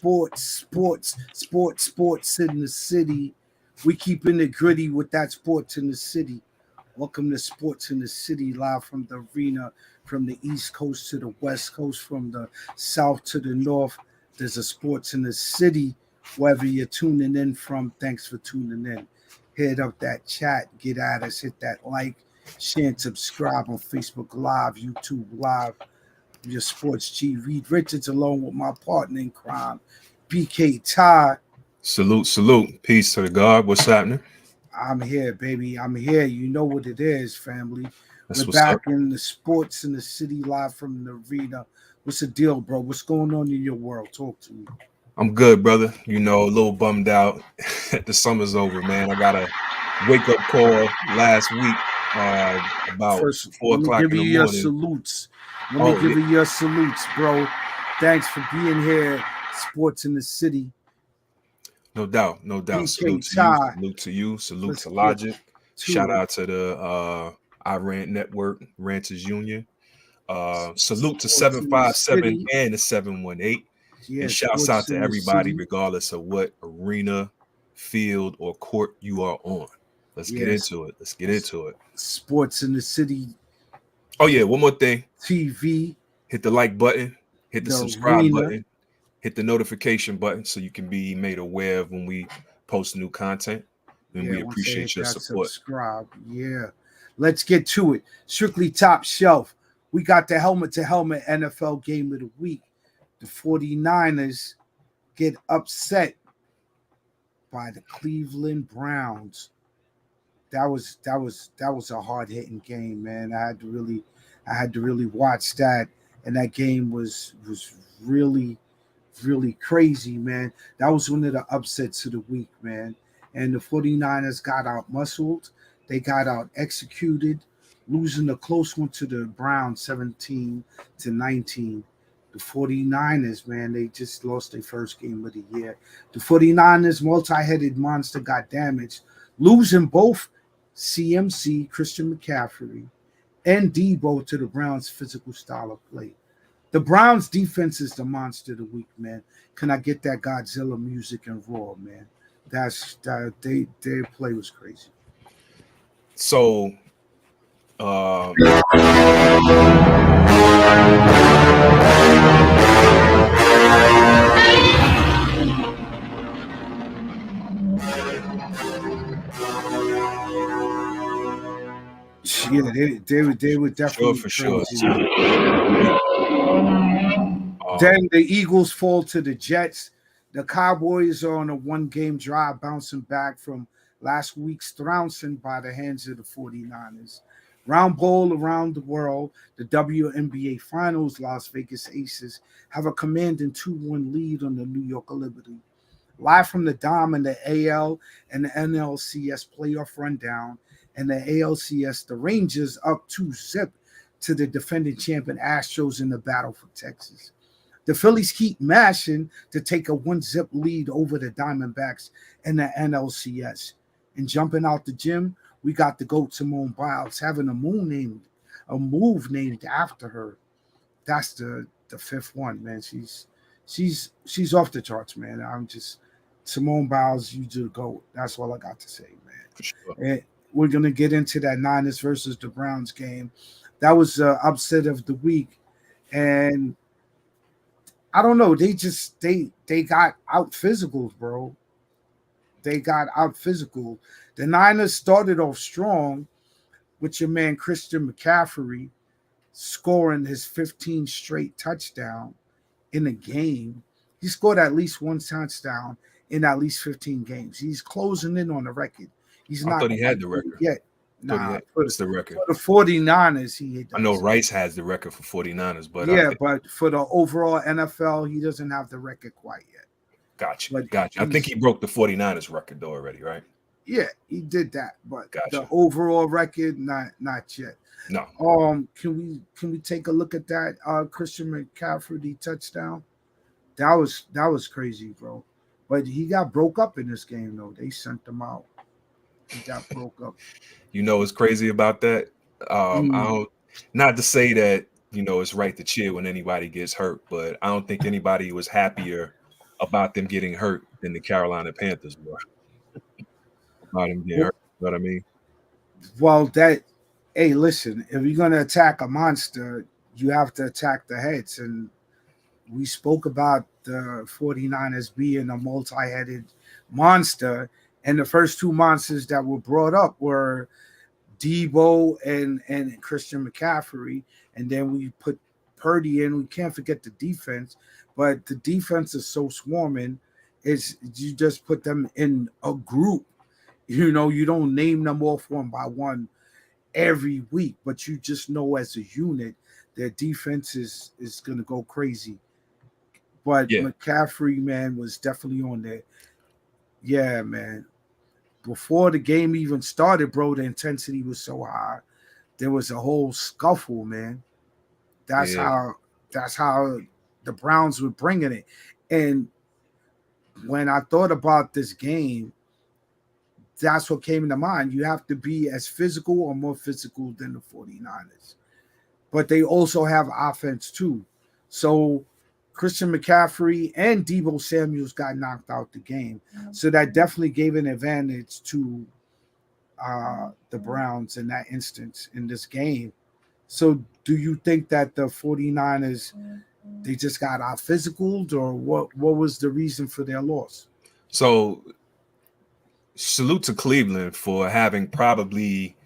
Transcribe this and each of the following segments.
sports in the city. We keeping it gritty with that sports in the city. Welcome to Sports in the City, live from the arena, from the East Coast to the West Coast, from the South to the North. There's a Sports in the City, wherever you're tuning in from. Thanks for tuning in. Hit up that chat, get at us, hit that like, share, and subscribe on Facebook Live, YouTube Live. Your sports G. Reed Richards, along with my partner in crime, BK Todd. Salute. Peace to the God. What's happening? I'm here, baby. I'm here. You know what it is, family. That's We're what's back up. in the Sports in the City, live from the arena. What's the deal, bro? What's going on in your world? Talk to me. I'm good, brother. You know, a little bummed out. The summer's over, man. I got a wake-up call last week about First, 4 let me o'clock give in you the your morning. salutes. Let me Oh, give yeah. you your salutes, bro. Thanks for being here. Sports in the City. No doubt. BK Salute to you. Todd. Salute to you. Salute Let's to get Logic. to Shout it. out to the iRant Network, Ranters Union. Salute to Sports in the 757 City. and the 718. Yeah, And shouts Sports out to in the everybody, City. regardless of what arena, field, or court you are on. Let's get Yes, into it. Sports in the City Oh, yeah. One more thing. TV, Hit the like button. Hit the the subscribe arena. button. Hit the notification button so you can be made aware of when we post new content. And Yeah, we once they hit appreciate your that support. subscribe. Yeah. Let's get to it. Strictly top shelf. We got the helmet to helmet NFL game of the week. The 49ers get upset by the Cleveland Browns. That was a hard hitting game, man. I had to really watch that. And that game was really crazy, man. That was one of the upsets of the week, man. And the 49ers got out muscled. They got out executed, losing a close one to the Browns 17-19. The 49ers, man, they just lost their first game of the year. The 49ers multi-headed monster got damaged, losing both CMC, Christian McCaffrey, and Debo to the Browns' physical style of play. The Browns defense is the monster of the week, man. Can I get that Godzilla music and roar, man? Their play was crazy. So, Yeah, they were definitely for sure. crazy. Then the Eagles fall to the Jets. The Cowboys are on a one-game drive, bouncing back from last week's trouncing by the hands of the 49ers. Round ball around the world, the WNBA Finals, Las Vegas Aces have a commanding 2-1 lead on the New York Liberty. Live from the Dom in the AL and the NLCS playoff rundown, and the ALCS, the Rangers up 2-0 to the defending champion Astros in the battle for Texas. The Phillies keep mashing to take a 1-0 lead over the Diamondbacks in the NLCS. And jumping out the gym, we got the GOAT Simone Biles having a move named after her. That's the fifth one, man. She's off the charts, man. I'm just Simone Biles, you do the GOAT. That's all I got to say, man. For sure. And we're gonna get into that Niners versus the Browns game. That was the upset of the week, and I don't know. They got out physical, bro. They got out physical. The Niners started off strong with your man Christian McCaffrey scoring his 15th straight touchdown in a game. He scored at least one touchdown in at least 15 games. He's closing in on the record. He's I not thought he had the record. yet. What's the record? For the 49ers, he does. I know Rice has the record for 49ers, but but for the overall NFL, he doesn't have the record quite yet. Gotcha. I think he broke the 49ers record though already, right? Yeah, he did that, but Gotcha. the overall record, not yet. No. Can we take a look at that Christian McCaffrey touchdown? That was crazy, bro. But he got broke up in this game though. They sent him out. He got broke up. You know what's crazy about that? I don't, not to say that, you know, it's right to cheer when anybody gets hurt, but I don't think anybody was happier about them getting hurt than the Carolina Panthers were about them getting Well, hurt. You know what I mean? well, that hey, listen, if you're gonna attack a monster, you have to attack the heads. And we spoke about the 49ers being a multi-headed monster, and the first two monsters that were brought up were Debo and Christian McCaffrey, and then we put Purdy in. We can't forget the defense, but the defense is so swarming. It's you just put them in a group. You know, you don't name them off one by one every week, but you just know as a unit their defense is gonna go crazy. But Yeah, McCaffrey, man, was definitely on there. Yeah, man. Before the game even started, bro, the intensity was so high. There was a whole scuffle, man. That's yeah. how that's how the Browns were bringing it. And when I thought about this game, that's what came into mind. You have to be as physical or more physical than the 49ers. But they also have offense too. So Christian McCaffrey and Debo Samuels got knocked out the game. So that definitely gave an advantage to the Browns in that instance in this game. So do you think that the 49ers they just got out physicaled, or what was the reason for their loss? So salute to Cleveland for having probably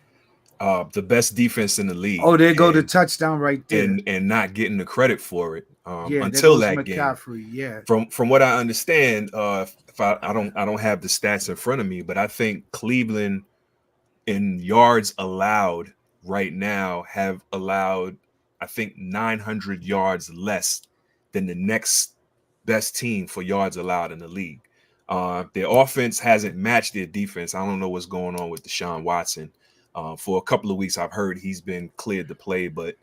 the best defense in the league Oh, there go the touchdown right there. and not getting the credit for it Yeah, there until goes that game. McCaffrey. Yeah. From what I understand, if I don't have the stats in front of me, but I think Cleveland in yards allowed right now have allowed I think 900 yards less than the next best team for yards allowed in the league. Their offense hasn't matched their defense. I don't know what's going on with Deshaun Watson. For a couple of weeks, I've heard he's been cleared to play, but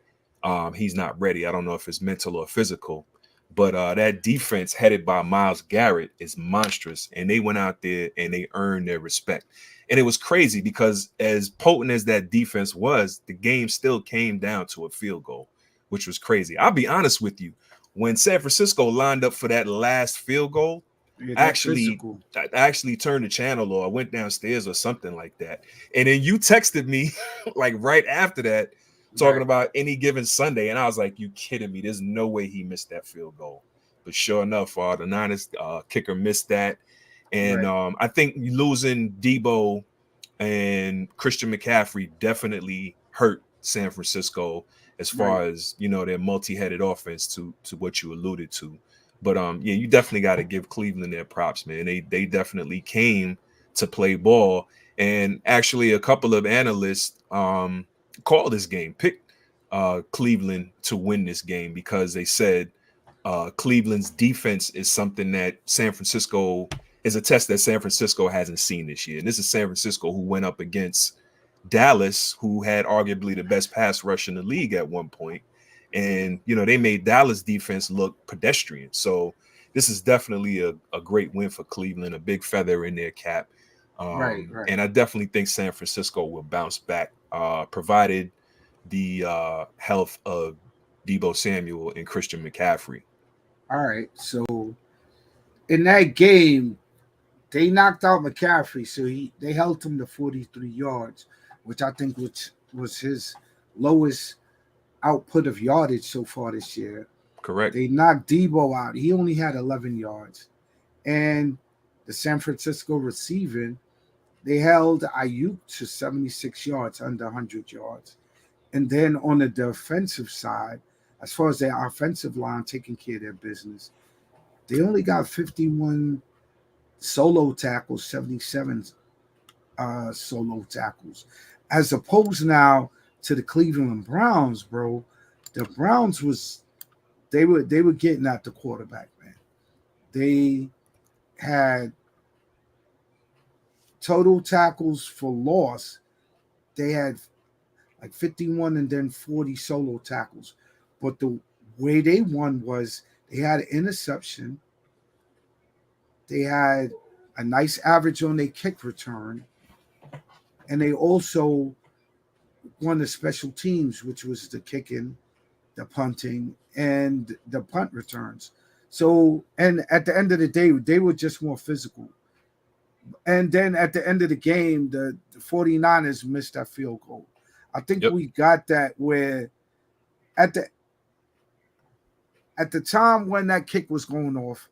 he's not ready. I don't know if it's mental or physical. But that defense headed by Myles Garrett is monstrous, and they went out there and they earned their respect. And it was crazy because as potent as that defense was, the game still came down to a field goal, which was crazy. I'll be honest with you. When San Francisco lined up for that last field goal, Yeah, I they're actually physical. I actually turned the channel or I went downstairs or something like that. And then you texted me like right after that talking Right. about any given Sunday. And I was like, you kidding me? There's no way he missed that field goal. But sure enough, the Niners kicker missed that. And Right. I think losing Debo and Christian McCaffrey definitely hurt San Francisco as Right. far as their multi-headed offense to what you alluded to. But yeah, you definitely got to give Cleveland their props, man. They definitely came to play ball, and actually a couple of analysts called this game, picked Cleveland to win this game because they said Cleveland's defense is something that San Francisco is a test that San Francisco hasn't seen this year. And this is San Francisco who went up against Dallas, who had arguably the best pass rush in the league at one point. And, they made Dallas defense look pedestrian. So this is definitely a great win for Cleveland, a big feather in their cap. Right. Right. And I definitely think San Francisco will bounce back, provided the health of Debo Samuel and Christian McCaffrey. All right. So in that game, they knocked out McCaffrey, so they held him to 43 yards, which I think was his lowest output of yardage so far this year. Correct. They knocked Debo out. He only had 11 yards. And the San Francisco receiving, they held Ayuk to 76 yards, under 100 yards. And then on the defensive side, as far as their offensive line taking care of their business, they only got 51 solo tackles, 77 solo tackles, as opposed now to the Cleveland Browns, bro. The Browns they were getting at the quarterback, man. They had total tackles for loss. They had like 51 and then 40 solo tackles. But the way they won was they had an interception. They had a nice average on their kick return. And they also won the special teams, which was the kicking, the punting, and the punt returns. So, and at the end of the day, they were just more physical. And then at the end of the game, the 49ers missed that field goal. I think Yep. we got that where at the time when that kick was going off,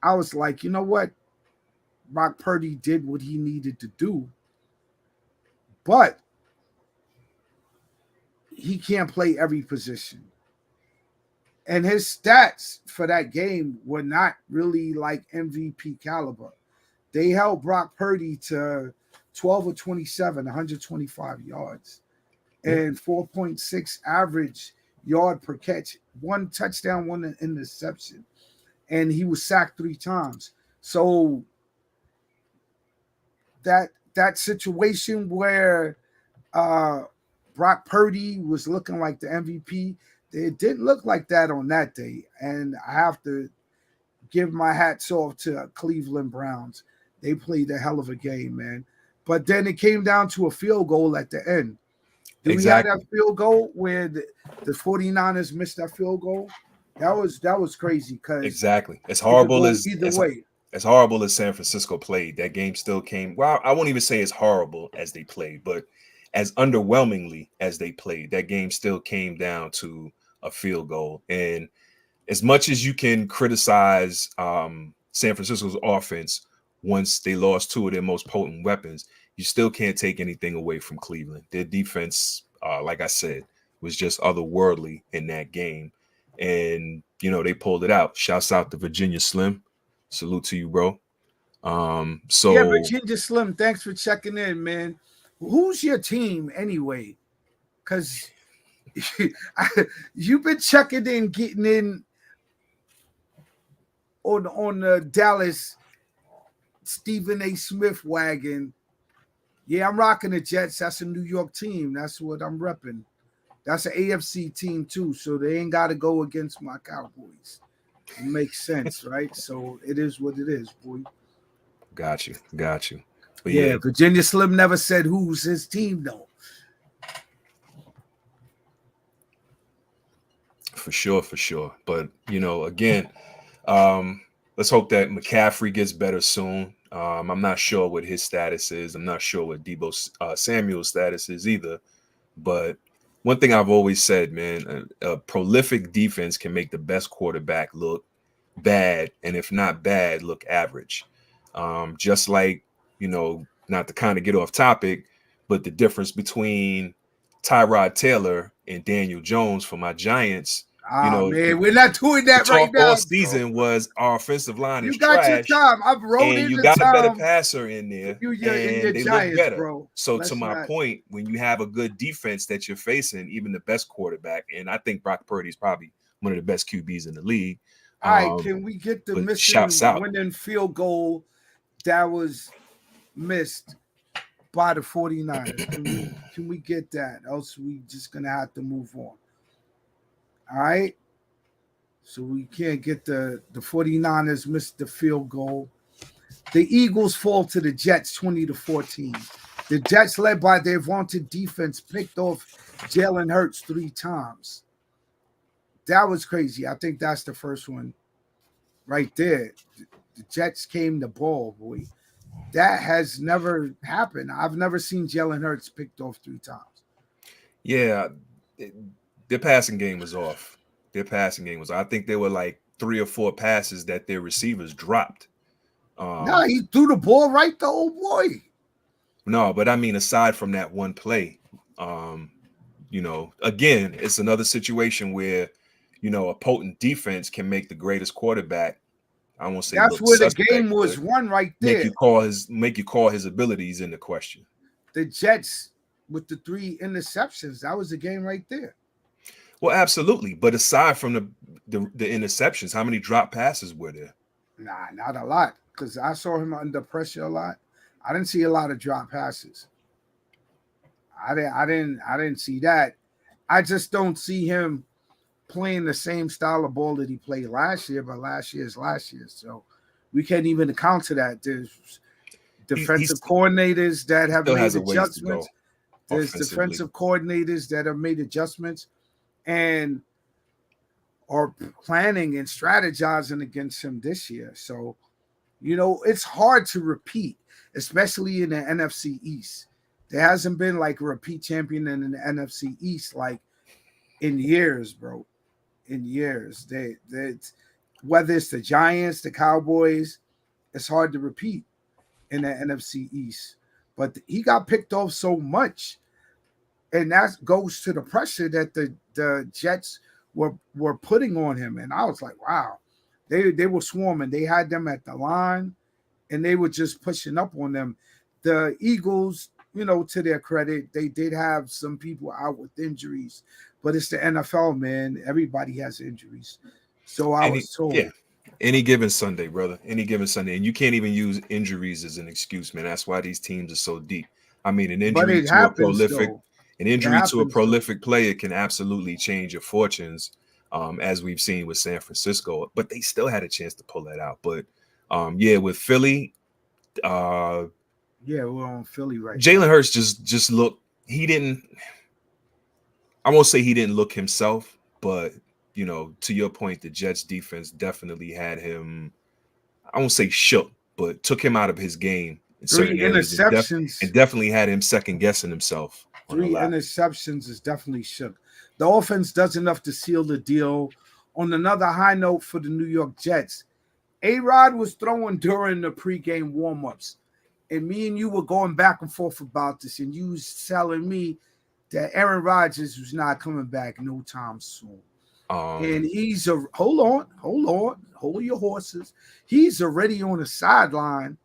I was like, you know what? Brock Purdy did what he needed to do, but he can't play every position. And his stats for that game were not really like MVP caliber. They held Brock Purdy to 12 or 27, 125 yards, and 4.6 average yard per catch, one touchdown, one interception. And he was sacked 3 times. So that situation where Brock Purdy was looking like the MVP, it didn't look like that on that day. And I have to give my hats off to Cleveland Browns. They played a hell of a game, man. But then it came down to a field goal at the end. Did we have that field goal where the 49ers missed that field goal? That was crazy because exactly. As horrible as either way. As horrible as San Francisco played, that game still came. Well, I won't even say as horrible as they played, but as underwhelmingly as they played, that game still came down to a field goal. And as much as you can criticize San Francisco's offense once they lost 2 of their most potent weapons, you still can't take anything away from Cleveland. Their defense, like I said, was just otherworldly in that game. And, they pulled it out. Shouts out to Virginia Slim. Salute to you, bro. So yeah, Virginia Slim, thanks for checking in, man. Who's your team anyway? Because you've been checking in, getting in on the Dallas Stephen A. Smith wagon. Yeah, I'm rocking the Jets. That's a New York team. That's what I'm repping. That's an AFC team too, so they ain't got to go against my Cowboys. It makes sense, right? So it is what it is, boy. Got you. But yeah, Virginia Slim never said who's his team, though. For sure. But, again, let's hope that McCaffrey gets better soon. I'm not sure what his status is. I'm not sure what Deebo Samuel's status is either. But one thing I've always said, man, a prolific defense can make the best quarterback look bad, and if not bad, look average. Just like, not to kind of get off topic, but the difference between Tyrod Taylor and Daniel Jones for my Giants. Man, we're not doing that right now. All season was our offensive line is trash. You got your time. I've wrote in you the got time. a better passer in there, and they Giants, look better. Bro. So to my point, when you have a good defense that you're facing, even the best quarterback, and I think Brock Purdy is probably one of the best QBs in the league. All right, can we get the missing winning field goal that was missed by the 49ers? Can we get that? Else we just gonna have to move on. All right. So we can't get the 49ers missed the field goal. The Eagles fall to the Jets 20-14. The Jets, led by their vaunted defense, picked off Jalen Hurts 3 times. That was crazy. I think that's the first one right there. The Jets came to ball, boy. That has never happened. I've never seen Jalen Hurts picked off 3 times. Yeah, their passing game was off. I think there were like 3 or 4 passes that their receivers dropped. No, he threw the ball right to old boy. No, but I mean, aside from that one play, again, it's another situation where, a potent defense can make the greatest quarterback. I won't say that's where the game was won right there. Make you call his abilities into question. The Jets with the 3 interceptions, that was the game right there. Well, absolutely. But aside from the interceptions, how many drop passes were there? Nah, not a lot. Because I saw him under pressure a lot. I didn't see a lot of drop passes. I didn't see that. I just don't see him playing the same style of ball that he played last year, but last year is last year. So we can't even account to that. There's defensive coordinators that have made adjustments. There's defensive coordinators that have made adjustments. And are planning and strategizing against him this year. So, it's hard to repeat, especially in the NFC East. There hasn't been like a repeat champion in the NFC East like in years, bro. In years. Whether it's the Giants, the Cowboys, it's hard to repeat in the NFC East. But he got picked off so much, and that goes to the pressure that the Jets were putting on him. And I was like, wow, they were swarming. They had them at the line, and they were just pushing up on them. The Eagles, to their credit, they did have some people out with injuries, but it's the NFL, man. Everybody has injuries. So I was told. Yeah. Any given Sunday, brother. Any given Sunday. And you can't even use injuries as an excuse, man. That's why these teams are so deep. I mean, an injury to a prolific player can absolutely change your fortunes, as we've seen with San Francisco. But they still had a chance to pull that out. But with Philly, we're on Philly right now. Jalen Hurts just looked. He didn't. I won't say he didn't look himself, but to your point, the Jets defense definitely had him, I won't say shook, but took him out of his game. 3 interceptions. And definitely had him second guessing himself. 3 interceptions is definitely shook. The offense does enough to seal the deal. On another high note for the New York Jets, A-Rod was throwing during the pregame warm-ups. And me and you were going back and forth about this, and you was telling me that Aaron Rodgers was not coming back no time soon. And he's hold your horses. He's already on the sideline,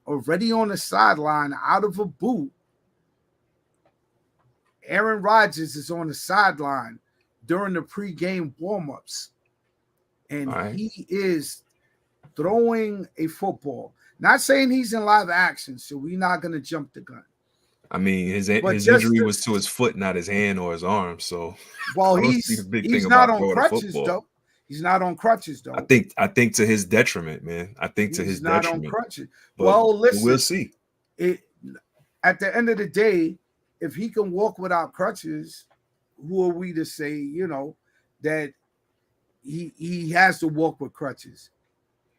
out of a boot. Aaron Rodgers is on the sideline during the pregame warm-ups, and he is throwing a football. Not saying he's in live action, so we're not going to jump the gun. I mean, his injury was to his foot, not his hand or his arm. So, he's not on crutches, though. He's not on crutches, though. I think to his detriment, man. I think to his detriment. He's not on crutches. But listen, we'll see. At the end of the day, if he can walk without crutches, who are we to say, that he has to walk with crutches,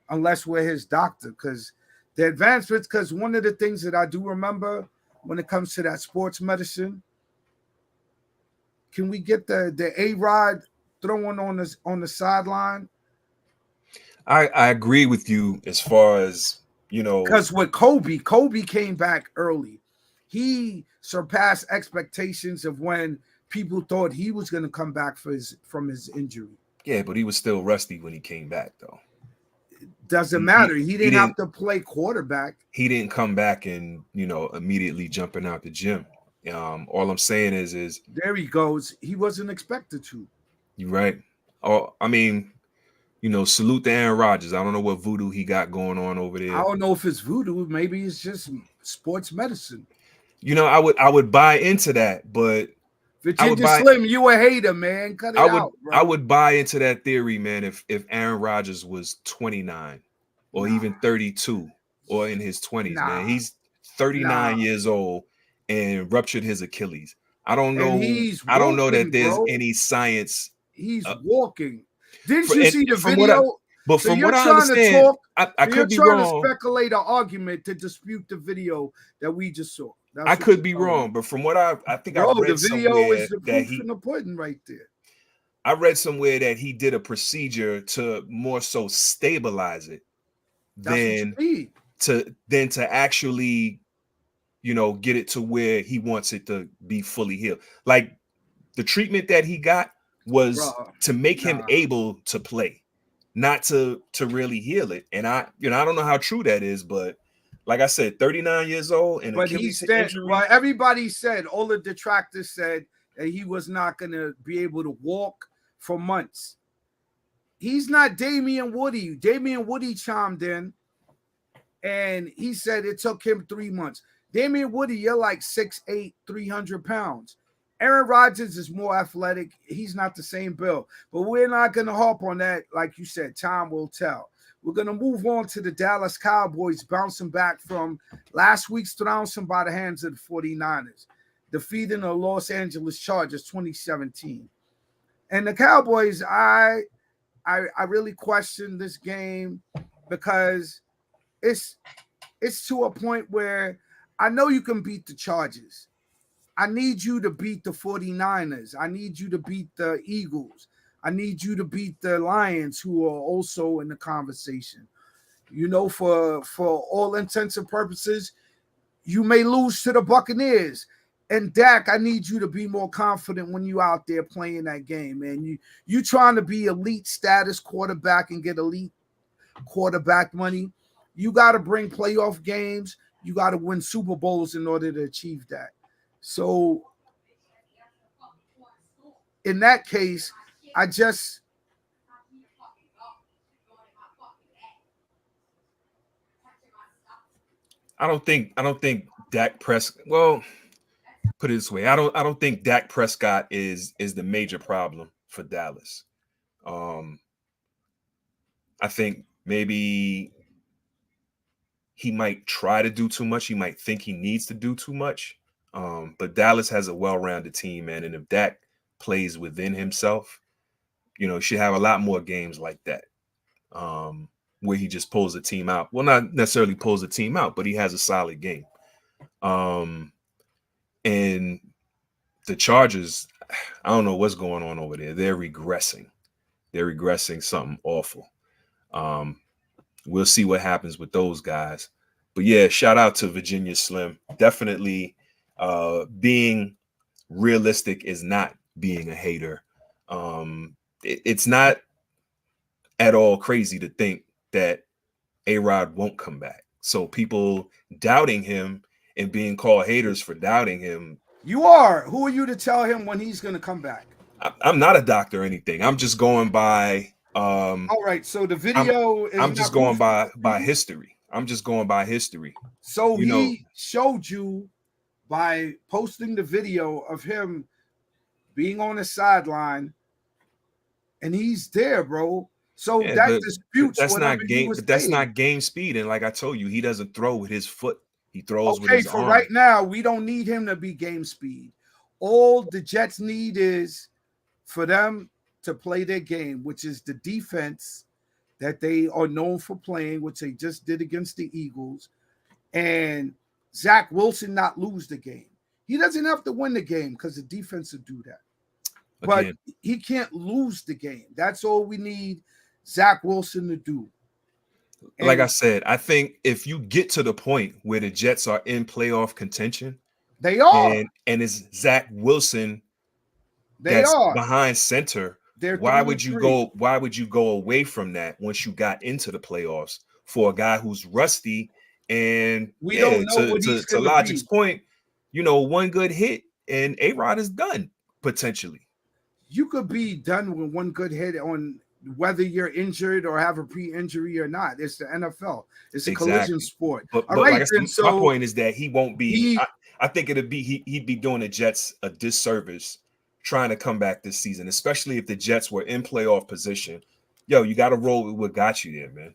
unless we're his doctor? Because the advancements. Because one of the things that I do remember, when it comes to that sports medicine, can we get the A-Rod throwing on the sideline? I agree with you as far as, because with Kobe came back early. He surpassed expectations of when people thought he was going to come back from his injury. Yeah, but he was still rusty when he came back, though. Doesn't matter. He didn't have to play quarterback. He didn't come back and, immediately jumping out the gym. All I'm saying is there he goes. He wasn't expected to. You're right. Oh, I mean, salute to Aaron Rodgers. I don't know what voodoo he got going on over there. I don't know if it's voodoo. Maybe it's just sports medicine. I would buy into that, but Virginia Slim, you a hater, man. Cut it out, bro. I would buy into that theory, man, if Aaron Rodgers was 29 or even 32 or in his 20s, man. He's 39 years old and ruptured his Achilles. I don't know. I don't know that there's any science. He's walking. Didn't you see the video? But from what I understand, I could be wrong. You're trying to speculate an argument to dispute the video that we just saw. I could be wrong, but from what I think I read the video is the proof in the pudding right there. I read somewhere that he did a procedure to more so stabilize it than to actually, get it to where he wants it to be fully healed. Like the treatment that he got was to make him able to play, not to really heal it. And I don't know how true that is, but like I said, 39 years old and Achilles injury. Well, everybody said, all the detractors said that he was not going to be able to walk for months. He's not Damian Woody. Damian Woody chimed in and he said it took him 3 months. Damian Woody, you're like 6'8", 300 pounds. Aaron Rodgers is more athletic. He's not the same build, but we're not going to harp on that. Like you said, time will tell. We're going to move on to the Dallas Cowboys bouncing back from last week's trouncing by the hands of the 49ers, defeating the Los Angeles Chargers 2017. And the Cowboys, I really question this game because it's to a point where I know you can beat the Chargers. I need you to beat the 49ers. I need you to beat the Eagles. I need you to beat the Lions, who are also in the conversation. For all intents and purposes, you may lose to the Buccaneers. And Dak, I need you to be more confident when you out there playing that game, man. You trying to be elite status quarterback and get elite quarterback money. You got to bring playoff games. You got to win Super Bowls in order to achieve that. So in that case, I don't think Dak Prescott. Well, put it this way, I don't think Dak Prescott is the major problem for Dallas. I think maybe he might try to do too much. He might think he needs to do too much. But Dallas has a well-rounded team, man. And if Dak plays within himself, he should have a lot more games like that, where he just pulls the team out. Well, not necessarily pulls the team out, but he has a solid game. And the Chargers, I don't know what's going on over there. They're regressing. They're regressing something awful. We'll see what happens with those guys. But yeah, shout out to Virginia Slim. Definitely being realistic is not being a hater. It's not at all crazy to think that A-Rod won't come back. So people doubting him and being called haters for doubting him. You are. Who are you to tell him when he's going to come back? I'm not a doctor or anything. I'm just going by all right, so the video I'm just going by history. I'm just going by history. So he showed you by posting the video of him being on the sideline, and he's there, bro. So yeah, that disputes that's whatever not game, but that's saying. not game speed. And like I told you, he doesn't throw with his foot. He throws with his arm. Okay, for right now, we don't need him to be game speed. All the Jets need is for them to play their game, which is the defense that they are known for playing, which they just did against the Eagles, and Zach Wilson not lose the game. He doesn't have to win the game because the defense will do that. But he can't lose the game. That's all we need Zach Wilson to do. And like I said, I think if you get to the point where the Jets are in playoff contention, they are, and it's Zach Wilson that's behind center. Why would you go away from that once you got into the playoffs for a guy who's rusty? And we don't know what he's to Logic's point, one good hit and A-Rod is done potentially. You could be done with one good hit on whether you're injured or have a pre-injury or not. It's the NFL. It's a collision sport. But like I said, my point is that he won't be. I think he'd be doing the Jets a disservice trying to come back this season, especially if the Jets were in playoff position. Yo, you got to roll with what got you there, man.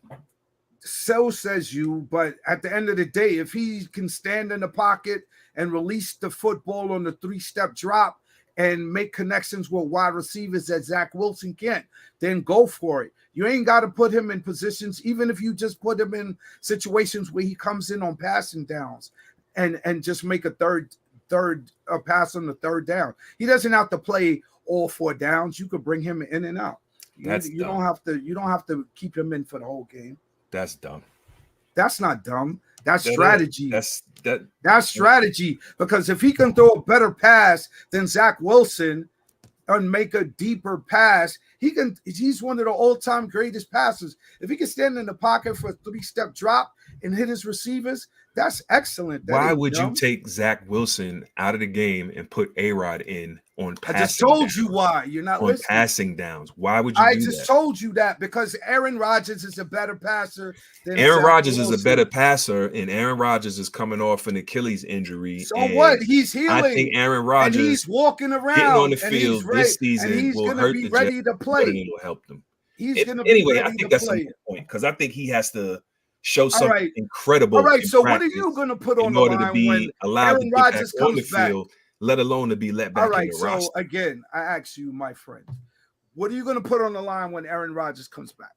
So says you, but at the end of the day, if he can stand in the pocket and release the football on the 3-step drop and make connections with wide receivers that Zach Wilson can't, then go for it. You ain't got to put him in positions, even if you just put him in situations where he comes in on passing downs and just make a third pass on the third down. He doesn't have to play all 4 downs. You could bring him in and out. You don't have to keep him in for the whole game. That's dumb. That's not dumb. That's strategy. That's strategy, because if he can throw a better pass than Zach Wilson and make a deeper pass, he's one of the all-time greatest passers. If he can stand in the pocket for a 3-step drop and hit his receivers, that's excellent. Why would you take Zach Wilson out of the game and put A-Rod in on passing? I just told you why. You're not listening. Passing downs. Why would you do that? I just told you that because Aaron Rodgers is a better passer than Aaron Rodgers is a better passer, and Aaron Rodgers is coming off an Achilles injury. So what? He's healing. I think Aaron Rodgers, and he's walking around, getting on the field this season will hurt the Jets. Ready to play. It will help them. He's going to be anyway. ready I think to that's play. the point because I think he has to show something incredible. All right. So what are you going to put on the line when Aaron Rodgers comes back? Field, let alone to be let back. All right. So again, I ask you, my friend, What are you going to put on the line when Aaron Rodgers comes back?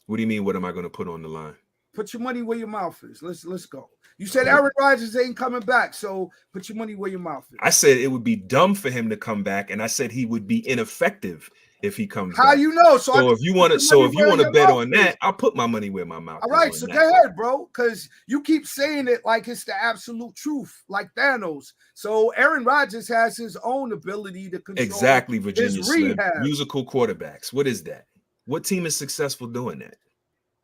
What do you mean? What am I going to put on the line? Put your money where your mouth is. Let's go. You said Aaron Rodgers ain't coming back, so put your money where your mouth is. I said it would be dumb for him to come back, and I said he would be ineffective if he comes back. How you know? So if you want to bet on that, I'll put my money where my mouth is. All right, so go ahead, bro, because you keep saying it like it's the absolute truth, like Thanos. So Aaron Rodgers has his own ability to control Virginia Slim. Musical quarterbacks. What is that? What team is successful doing that?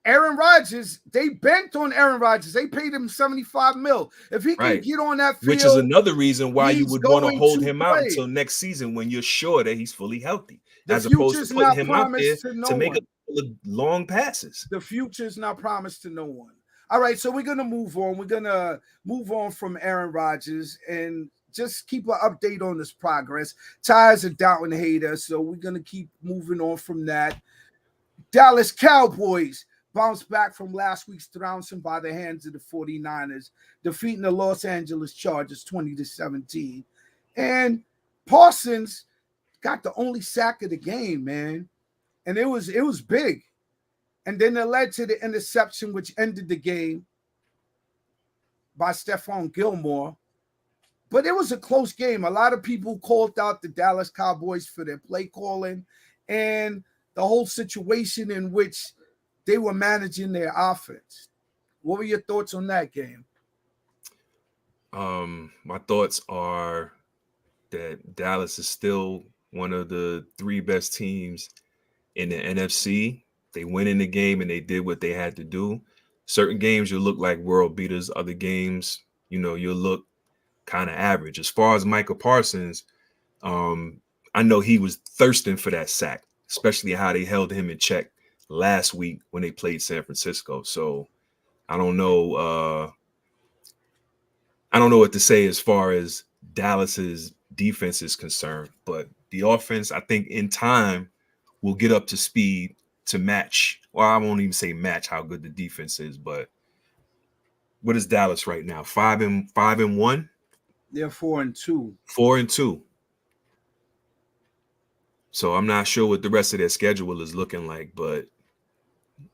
Aaron Rodgers, they banked on Aaron Rodgers. They paid him $75 million. If he can get on that field, which is another reason why you would want to hold him out until next season when you're sure that he's fully healthy, as opposed to putting him out there to make long passes. The future's not promised to no one. All right, so we're going to move on. We're going to move on from Aaron Rodgers and just keep an update on this progress. Ty's a Downton hater, so we're going to keep moving on from that. Dallas Cowboys bounced back from last week's trouncing by the hands of the 49ers, defeating the Los Angeles Chargers 20-17. And Parsons got the only sack of the game, man. And it was big. And then it led to the interception, which ended the game by Stephon Gilmore. But it was a close game. A lot of people called out the Dallas Cowboys for their play calling and the whole situation in which they were managing their offense. What were your thoughts on that game? My thoughts are that Dallas is still one of the 3 best teams in the NFC. They went in the game and they did what they had to do. Certain games you'll look like world beaters. Other games, you'll look kind of average. As far as Micah Parsons, I know he was thirsting for that sack, especially how they held him in check last week when they played San Francisco. So I don't know what to say as far as Dallas's defense is concerned, but the offense, I think in time will get up to speed to match. Well, I won't even say match how good the defense is, but what is Dallas right now? 5-1? They're 4-2. 4-2. So I'm not sure what the rest of their schedule is looking like, but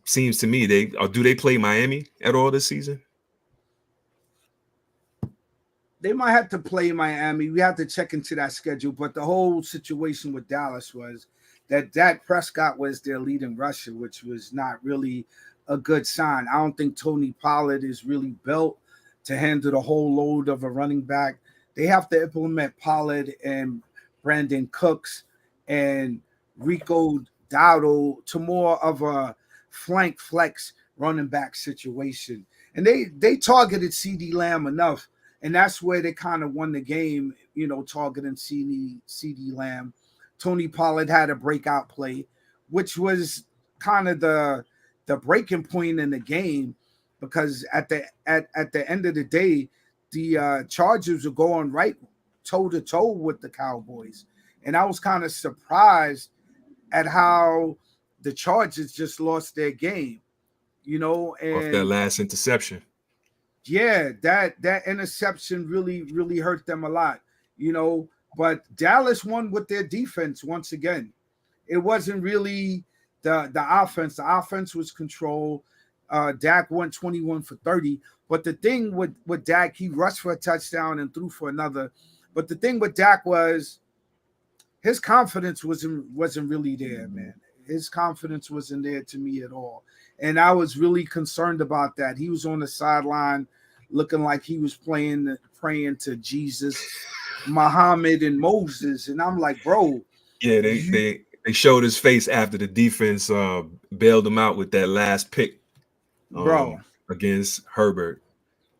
seems to me do they play Miami at all this season? They might have to play Miami. We have to check into that schedule. But the whole situation with Dallas was that Dak Prescott was their leading rusher, which was not really a good sign. I don't think Tony Pollard is really built to handle the whole load of a running back. They have to implement Pollard and Brandon Cooks and Rico Dowdle to more of a flank flex running back situation. And they targeted CeeDee Lamb enough, and that's where they kind of won the game, targeting CeeDee Lamb. Tony Pollard had a breakout play, which was kind of the breaking point in the game, because at the end of the day, the Chargers were going right toe-to-toe with the Cowboys. And I was kind of surprised at how the Chargers just lost their game, and off that last interception. Yeah, that interception really hurt them a lot, but Dallas won with their defense once again. It wasn't really the offense. The offense was controlled. Dak went 21 for 30. But the thing with Dak, he rushed for a touchdown and threw for another. But the thing with Dak was his confidence wasn't really there, man. His confidence wasn't there to me at all. And I was really concerned about that. He was on the sideline looking like he was praying to Jesus, Muhammad, and Moses. And I'm like, bro. Yeah, they showed his face after the defense bailed him out with that last pick, bro, against Herbert.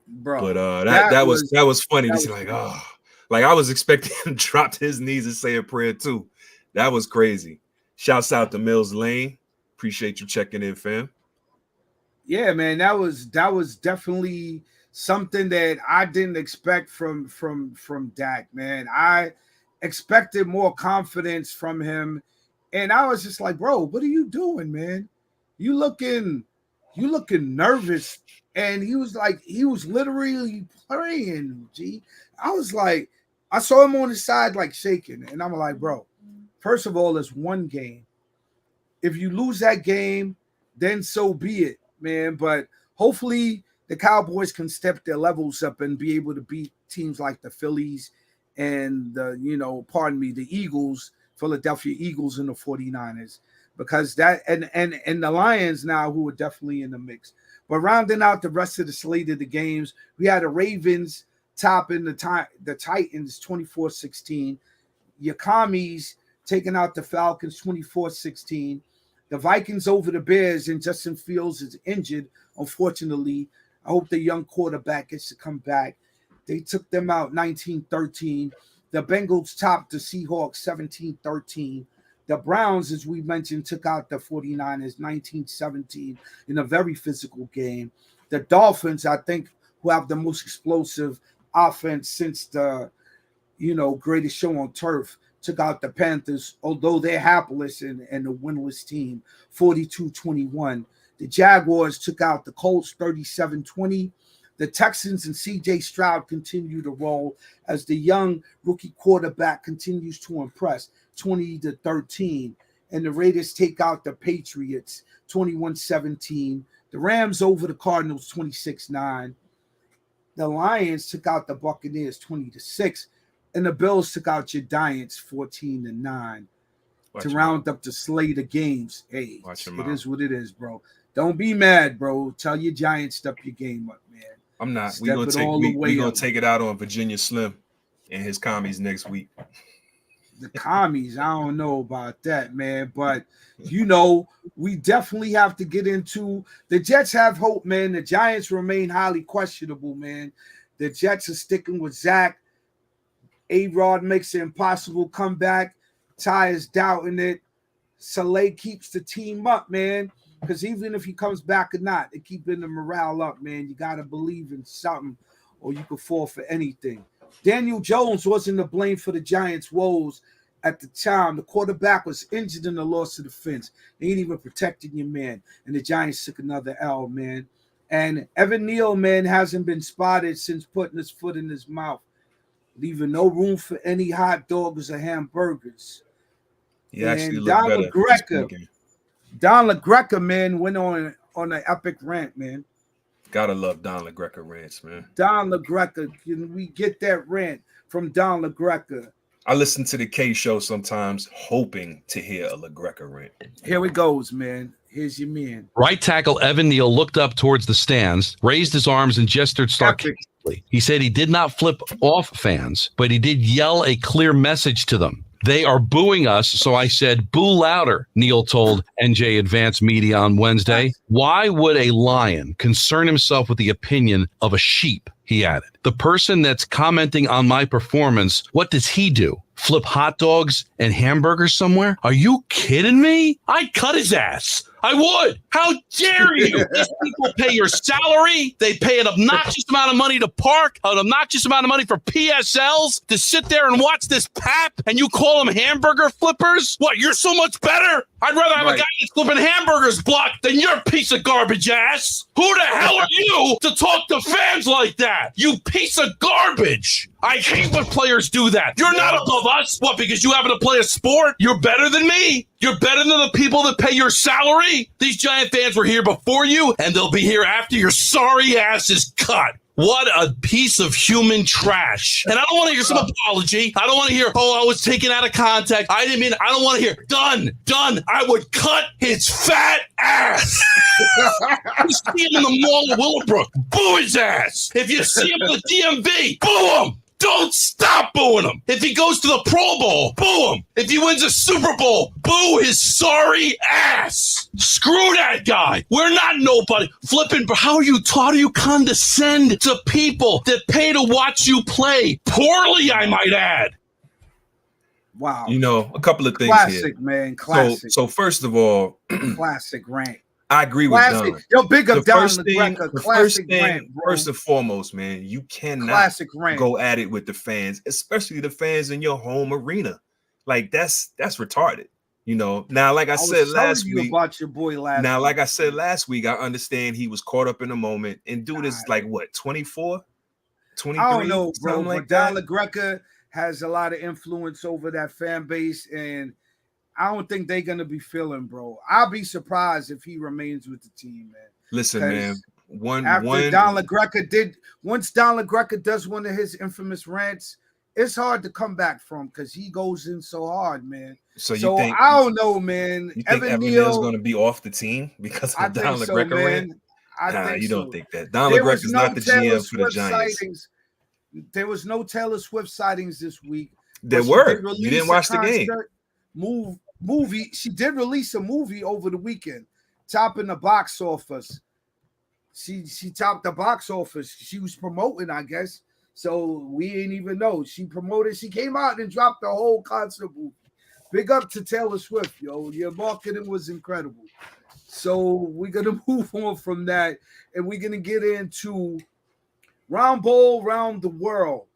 Bro. But that was funny. He's like, oh. Like I was expecting him to drop to his knees and say a prayer too. That was crazy. Shouts out to Mills Lane. Appreciate you checking in, fam. Yeah, man, that was definitely something that I didn't expect from Dak, man. I expected more confidence from him, and I was just like, bro, what are you doing, man? You looking nervous. And he was literally praying, G. I was like, I saw him on the side like shaking, and I'm like, bro, first of all, it's one game. if you lose that game, then so be it, man. But hopefully the Cowboys can step their levels up and be able to beat teams like the Phillies and the Eagles, Philadelphia Eagles and the 49ers. Because that and the Lions now, who are definitely in the mix. But rounding out the rest of the slate of the games, we had the Ravens topping the Titans 24-16. Your Commies taking out the Falcons 24-16. The Vikings over the Bears, and Justin Fields is injured, unfortunately. I hope the young quarterback gets to come back. They took them out 19-13. The Bengals topped the Seahawks 17-13. The Browns, as we mentioned, took out the 49ers 19-17 in a very physical game. The Dolphins, I think, who have the most explosive offense since the, greatest show on turf, took out the Panthers, although they're hapless and a winless team, 42-21. The Jaguars took out the Colts 37-20. The Texans and C.J. Stroud continue to roll as the young rookie quarterback continues to impress, 20-13. And the Raiders take out the Patriots 21-17. The Rams over the Cardinals 26-9. The Lions took out the Buccaneers 20-6. And the Bills took out your Giants 14-9 to round up the slate of games. Hey, it is what it is, bro. Don't be mad, bro. Tell your Giants step your game up, man. I'm not. We're gonna take it out on Virginia Slim and his commies next week. The commies, I don't know about that, man. But we definitely have to get into the Jets have hope, man. The Giants remain highly questionable, man. The Jets are sticking with Zach. A-Rod makes an impossible comeback. Ty is doubting it. Saleh keeps the team up, man. Because even if he comes back or not, they're keeping the morale up, man. You got to believe in something or you could fall for anything. Daniel Jones wasn't to blame for the Giants' woes at the time. The quarterback was injured in the loss of the fence. They ain't even protecting your man. And the Giants took another L, man. And Evan Neal, man, hasn't been spotted since putting his foot in his mouth, leaving no room for any hot dogs or hamburgers. He actually looked better. Don LaGreca, man, went on an epic rant, man. Gotta love Don LaGreca rants, man. Don LaGreca, can we get that rant from Don LaGreca? I listen to the K Show sometimes, hoping to hear a LaGreca rant. Here it goes, man. Here's your man. Right tackle Evan Neal looked up towards the stands, raised his arms, and gestured sarcastically. He said he did not flip off fans, but he did yell a clear message to them. They are booing us, so I said, boo louder, Neal told NJ Advanced Media on Wednesday. Why would a lion concern himself with the opinion of a sheep, he added. The person that's commenting on my performance, what does he do? Flip hot dogs and hamburgers somewhere? Are you kidding me? I'd cut his ass. I would. How dare you? These people pay your salary. They pay an obnoxious amount of money to park, an obnoxious amount of money for PSLs to sit there and watch this pap, and you call them hamburger flippers? What, you're so much better? I'd rather have a guy that's flipping hamburgers block than your piece of garbage ass. Who the hell are you to talk to fans like that? You piece of garbage. I hate when players do that. You're not above us. What, because you happen to play a sport? You're better than me. You're better than the people that pay your salary. These Giant fans were here before you, and they'll be here after your sorry ass is cut. What a piece of human trash. And I don't want to hear some apology. I don't want to hear, I was taken out of context. I didn't mean, I don't want to hear, done. I would cut his fat ass. You see him in the mall of Willowbrook, boo his ass. If you see him in the DMV, boo him. Don't stop booing him. If he goes to the Pro Bowl, boo him. If he wins a Super Bowl, boo his sorry ass. Screw that guy. We're not nobody. Flipping, how do you condescend to people that pay to watch you play? Poorly, I might add. Wow. A couple of things classic, here. Man. Classic. So first of all, classic rant. I agree with Don. Yo, big up Don LaGreca. First and foremost, man, you cannot go at it with the fans, especially the fans in your home arena. Like that's retarded. Now, like I said last week about your boy last. Now, like I said last week, I understand he was caught up in the moment, and dude is like what, 24, 23? I don't know, bro. Like Don LaGreca has a lot of influence over that fan base, and I don't think they're gonna be feeling, bro. I'll be surprised if he remains with the team, man. Listen, man. Once Don LaGreca does one of his infamous rants, it's hard to come back from because he goes in so hard, man. So I don't know, man. You think Evan Neal's going to be off the team because of the Don LaGreca rant? You don't think that. Don LaGreca is not the GM for the Giants. There was no Taylor Swift sightings this week. There were. You didn't watch the game. Movie. She did release a movie over the weekend, topping the box office. She topped the box office. She was promoting, I guess. So we ain't even know. She promoted. She came out and dropped the whole concert movie. Big up to Taylor Swift, yo. Your marketing was incredible. So we're going to move on from that, and we're going to get into Round Bowl, Round the World.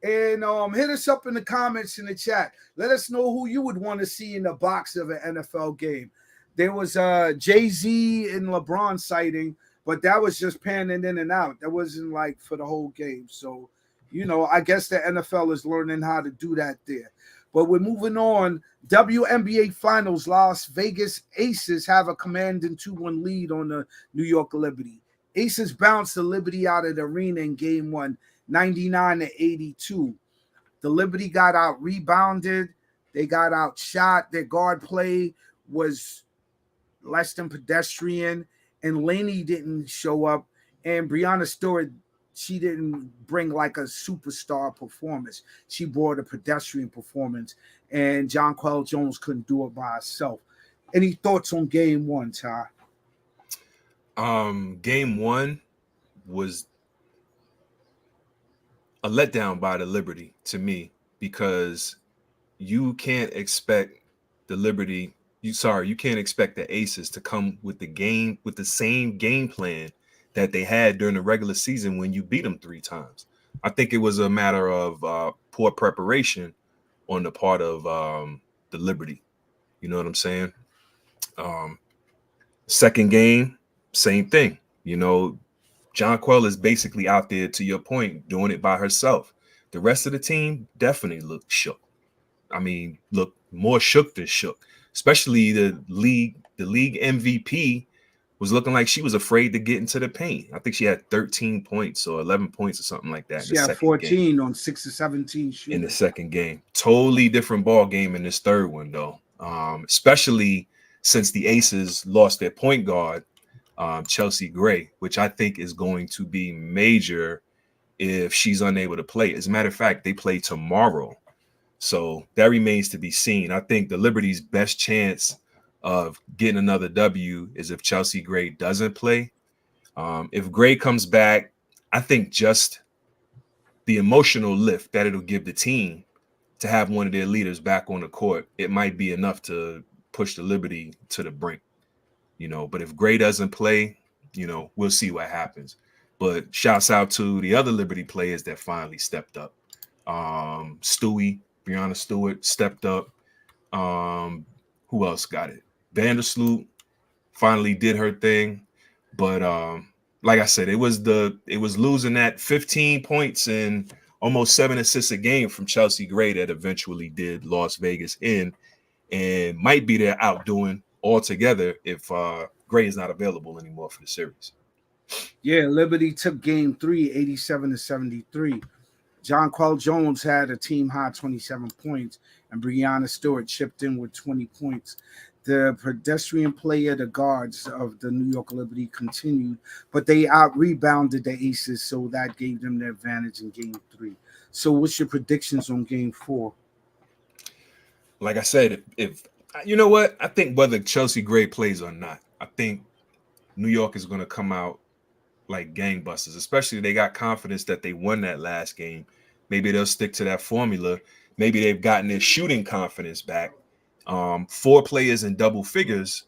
And hit us up in the comments in the chat. Let us know who you would want to see in the box of an NFL game. There was a Jay-Z and LeBron sighting, but that was just panning in and out. That wasn't like for the whole game. So, I guess the NFL is learning how to do that there. But we're moving on. WNBA Finals, Las Vegas Aces have a commanding 2-1 lead on the New York Liberty. Aces bounced the Liberty out of the arena in game 1, 99-82. The Liberty got out rebounded. They got outshot. Their guard play was less than pedestrian. And Laney didn't show up. And Breonna Stewart, she didn't bring like a superstar performance. She brought a pedestrian performance. And Jonquel Jones couldn't do it by herself. Any thoughts on game 1, Ty? Game 1 was a letdown by the Liberty to me, because you can't expect the Liberty. You can't expect the Aces to come with the same game plan that they had during the regular season when you beat them 3 times. I think it was a matter of poor preparation on the part of the Liberty. You know what I'm saying? Second game, same thing. Jonquel is basically out there, to your point, doing it by herself. The rest of the team definitely looked shook. I mean, look more shook than shook. Especially the league MVP was looking like she was afraid to get into the paint. I think she had 13 points or 11 points or something like that. She had 14 on 6 or 17 shooting. In the second game. Totally different ball game in this third one, though. Especially since the Aces lost their point guard, Chelsea Gray, which I think is going to be major if she's unable to play. As a matter of fact, they play tomorrow. So that remains to be seen. I think the Liberty's best chance of getting another W is if Chelsea Gray doesn't play. If Gray comes back, I think just the emotional lift that it'll give the team to have one of their leaders back on the court, it might be enough to push the Liberty to the brink. But if Gray doesn't play, we'll see what happens. But shouts out to the other Liberty players that finally stepped up. Breonna Stewart stepped up. Who else got it? Vandersloot finally did her thing. But like I said, it was losing that 15 points and almost 7 assists a game from Chelsea Gray that eventually did Las Vegas in, and might be their outdoing altogether if Gray is not available anymore for the series. Yeah, Liberty took game 3, 87-73. Jonquel Jones had a team high 27 points, and Breonna Stewart chipped in with 20 points. The pedestrian play of the guards of the New York Liberty continued, but they out-rebounded the Aces, so that gave them the advantage in game 3. So what's your predictions on game 4? Like I said, if you know what, I think whether Chelsea Gray plays or not, I think New York is going to come out like gangbusters, especially if they got confidence that they won that last game. Maybe they'll stick to that formula. Maybe they've gotten their shooting confidence back. 4 players in double figures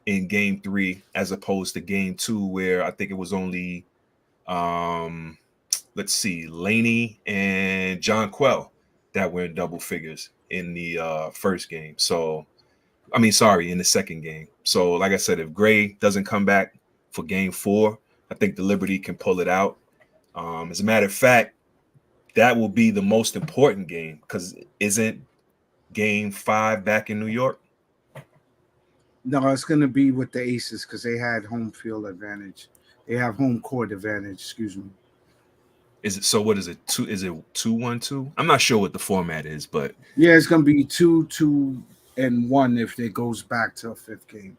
in game 3, as opposed to game 2, where I think it was only, Laney and Jonquel that were in double figures in the first game. So, in the second game. So, like I said, if Gray doesn't come back for game 4, I think the Liberty can pull it out. As a matter of fact, that will be the most important game, because isn't game 5 back in New York? No, it's going to be with the Aces because they had home field advantage. They have home court advantage. Excuse me. Is it so? What is it? Is it 2-1-2? I'm not sure what the format is, but Yeah, it's going to be 2-2-1 if it goes back to a fifth game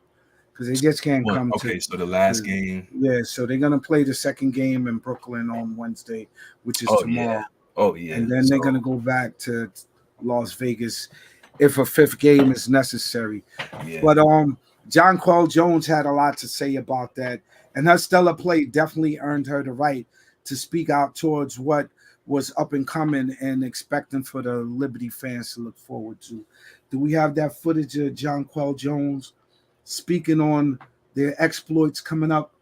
because they just can't one. come Okay, to. so the last game. Yeah, so they're going to play the second game in Brooklyn on Wednesday, which is tomorrow. Oh yeah. And then they're going to go back to Las Vegas if a fifth game is necessary. Yeah. But Jonquel Jones had a lot to say about that, and her stellar play definitely earned her the right to speak out towards what was up and coming and expecting for the Liberty fans to look forward to. Do we have that footage of Jonquel Jones speaking on their exploits coming up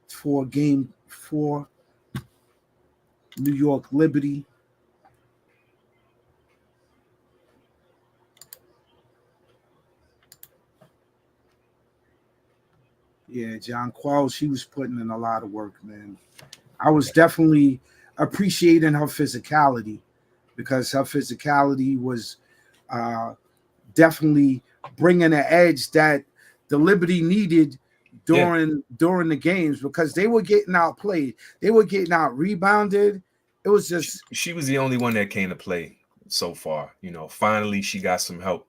for Game 4, New York Liberty? Yeah, Jonquel, she was putting in a lot of work, man. I was definitely appreciating her physicality because her physicality was definitely bringing an edge that the Liberty needed during the games because they were getting outplayed. They were getting out rebounded. It was just she was the only one that came to play so far. You know, finally she got some help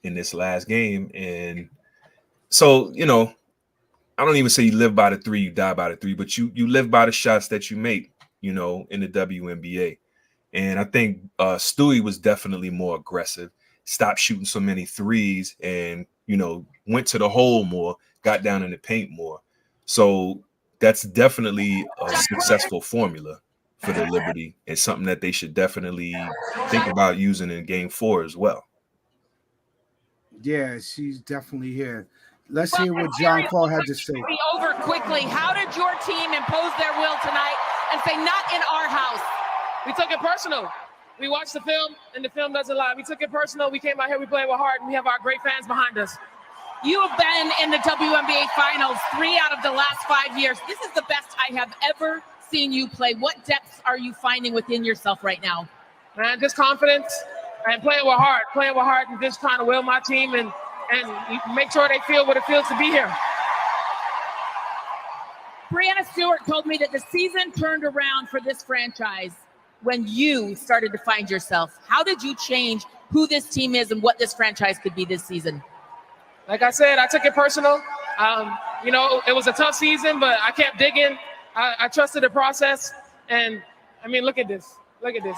in this last game. And so, you know, I don't even say you live by the three, you die by the three, but you live by the shots that you make, you know, in the WNBA. And I think Stewie was definitely more aggressive, stopped shooting so many threes and, you know, went to the hole more, got down in the paint more. So that's definitely a successful formula for the Liberty. It's something that they should definitely think about using in Game 4 as well. Yeah, she's definitely here. Let's hear what Jonquel had to say. Be over quickly. How did your team impose their will tonight and say, not in our house? We took it personal. We watched the film, and the film doesn't lie. We took it personal. We came out here, we played with heart, and we have our great fans behind us. You have been in the WNBA Finals 3 out of the last 5 years. This is the best I have ever seen you play. What depths are you finding within yourself right now? Man, just confidence and playing with heart and just trying to will my team and make sure they feel what it feels to be here. Breanna Stewart told me that the season turned around for this franchise when you started to find yourself. How did you change who this team is and what this franchise could be this season? Like I said, I took it personal. You know, it was a tough season, but I kept digging. I trusted the process. And, I mean, look at this. Look at this.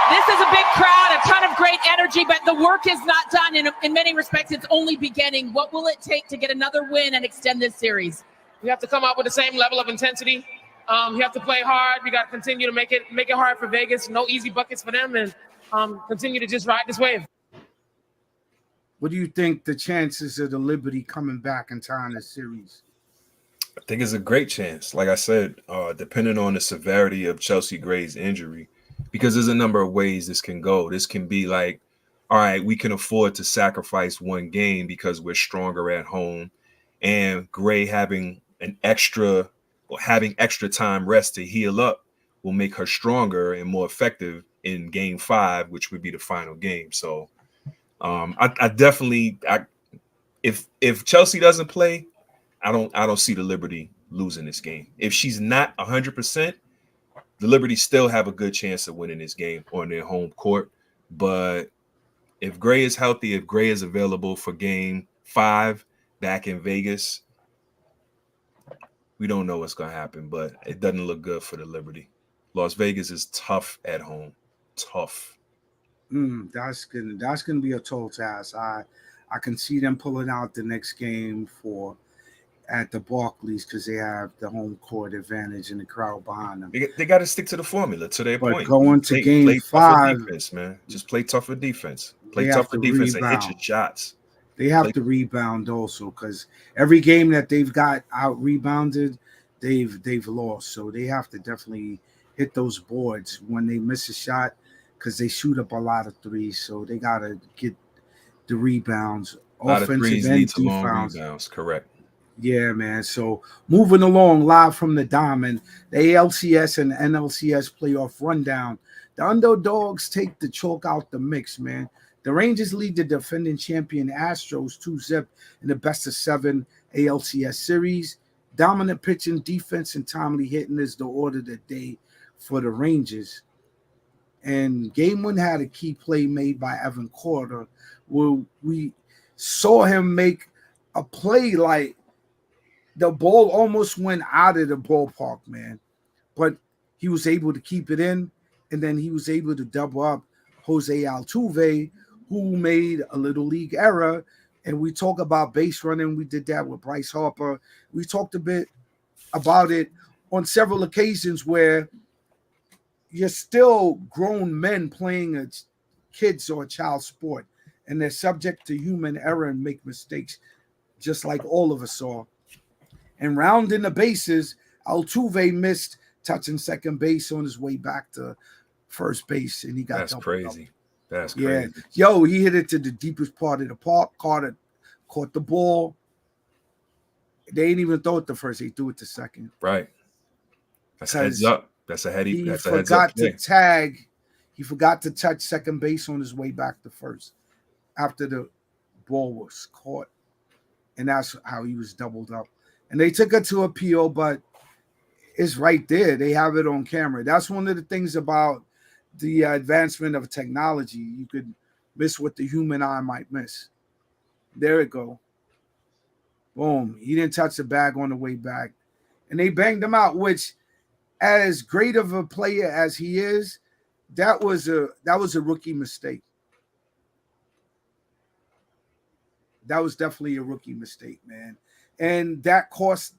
This is a big crowd, a ton of great energy, but the work is not done. In many respects, it's only beginning. What will it take to get another win and extend this series? You have to come out with the same level of intensity. You have to play hard. You got to continue to make it hard for Vegas. No easy buckets for them, and continue to just ride this wave. What do you think the chances of the Liberty coming back and tying the series? I think it's a great chance. Like I said, depending on the severity of Chelsea Gray's injury, because there's a number of ways this can go. This can be like, all right, we can afford to sacrifice one game because we're stronger at home, and Gray having extra time rest to heal up will make her stronger and more effective in Game 5, which would be the final game. So I definitely, if Chelsea doesn't play, I don't see the Liberty losing this game. If she's not 100%, the Liberty still have a good chance of winning this game on their home court. But if Gray is healthy, if Gray is available for Game 5 back in Vegas, we don't know what's going to happen, but it doesn't look good for the Liberty. Las Vegas is tough at home. Tough. That's gonna be a tall task. I can see them pulling out the next game at the Barclays because they have the home court advantage and the crowd behind them. They got to stick to the formula to their point. Going to Game 5, defense, man. Just play tougher defense. Play tougher defense and hit your shots. They have to rebound also because every game that they've got out rebounded, they've lost. So they have to definitely hit those boards when they miss a shot because they shoot up a lot of threes. So they got to get the rebounds, offensive and rebounds. Correct. Yeah, man. So moving along live from the Diamond, the ALCS and NLCS playoff rundown. The underdogs take the chalk out the mix, man. The Rangers lead the defending champion Astros 2-0 in the best-of-7 ALCS series. Dominant pitching, defense, and timely hitting is the order of the day for the Rangers. And game 1 had a key play made by Evan Carter, where we saw him make a play like the ball almost went out of the ballpark, man. But he was able to keep it in, and then he was able to double up Jose Altuve, who made a little league error. And we talk about base running. We did that with Bryce Harper. We talked a bit about it on several occasions where you're still grown men playing a kid's or a child's sport, and they're subject to human error and make mistakes, just like all of us are. And rounding the bases, Altuve missed touching second base on his way back to first base, and he got That's crazy. Up. That's yeah. crazy. Yo, he hit it to the deepest part of the park. Carter caught the ball. They didn't even throw it to first. They threw it to second. Right. That's heads up. That's a heady. That's a heads up. He forgot to tag. He forgot to touch second base on his way back to first after the ball was caught. And that's how he was doubled up. And they took it to appeal, but it's right there. They have it on camera. That's one of the things about the advancement of technology. You could miss what the human eye might miss. There it go. Boom. He didn't touch the bag on the way back. And they banged him out, which, as great of a player as he is, that was a rookie mistake. That was definitely a rookie mistake, man. And that cost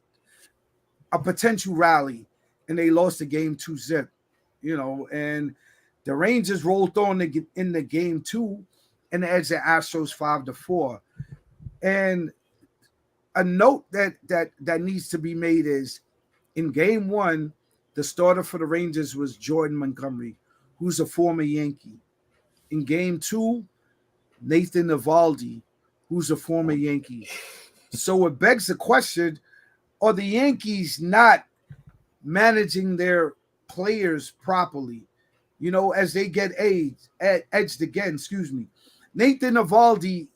a potential rally, and they lost the game 2-0, and the Rangers rolled on in the game 2 and edged the Astros 5-4. And a note that needs to be made is in game 1, the starter for the Rangers was Jordan Montgomery, who's a former Yankee. In game 2, Nathan Eovaldi, who's a former Yankee. So it begs the question, are the Yankees not managing their players properly, as they get edged again, Nathan Eovaldi,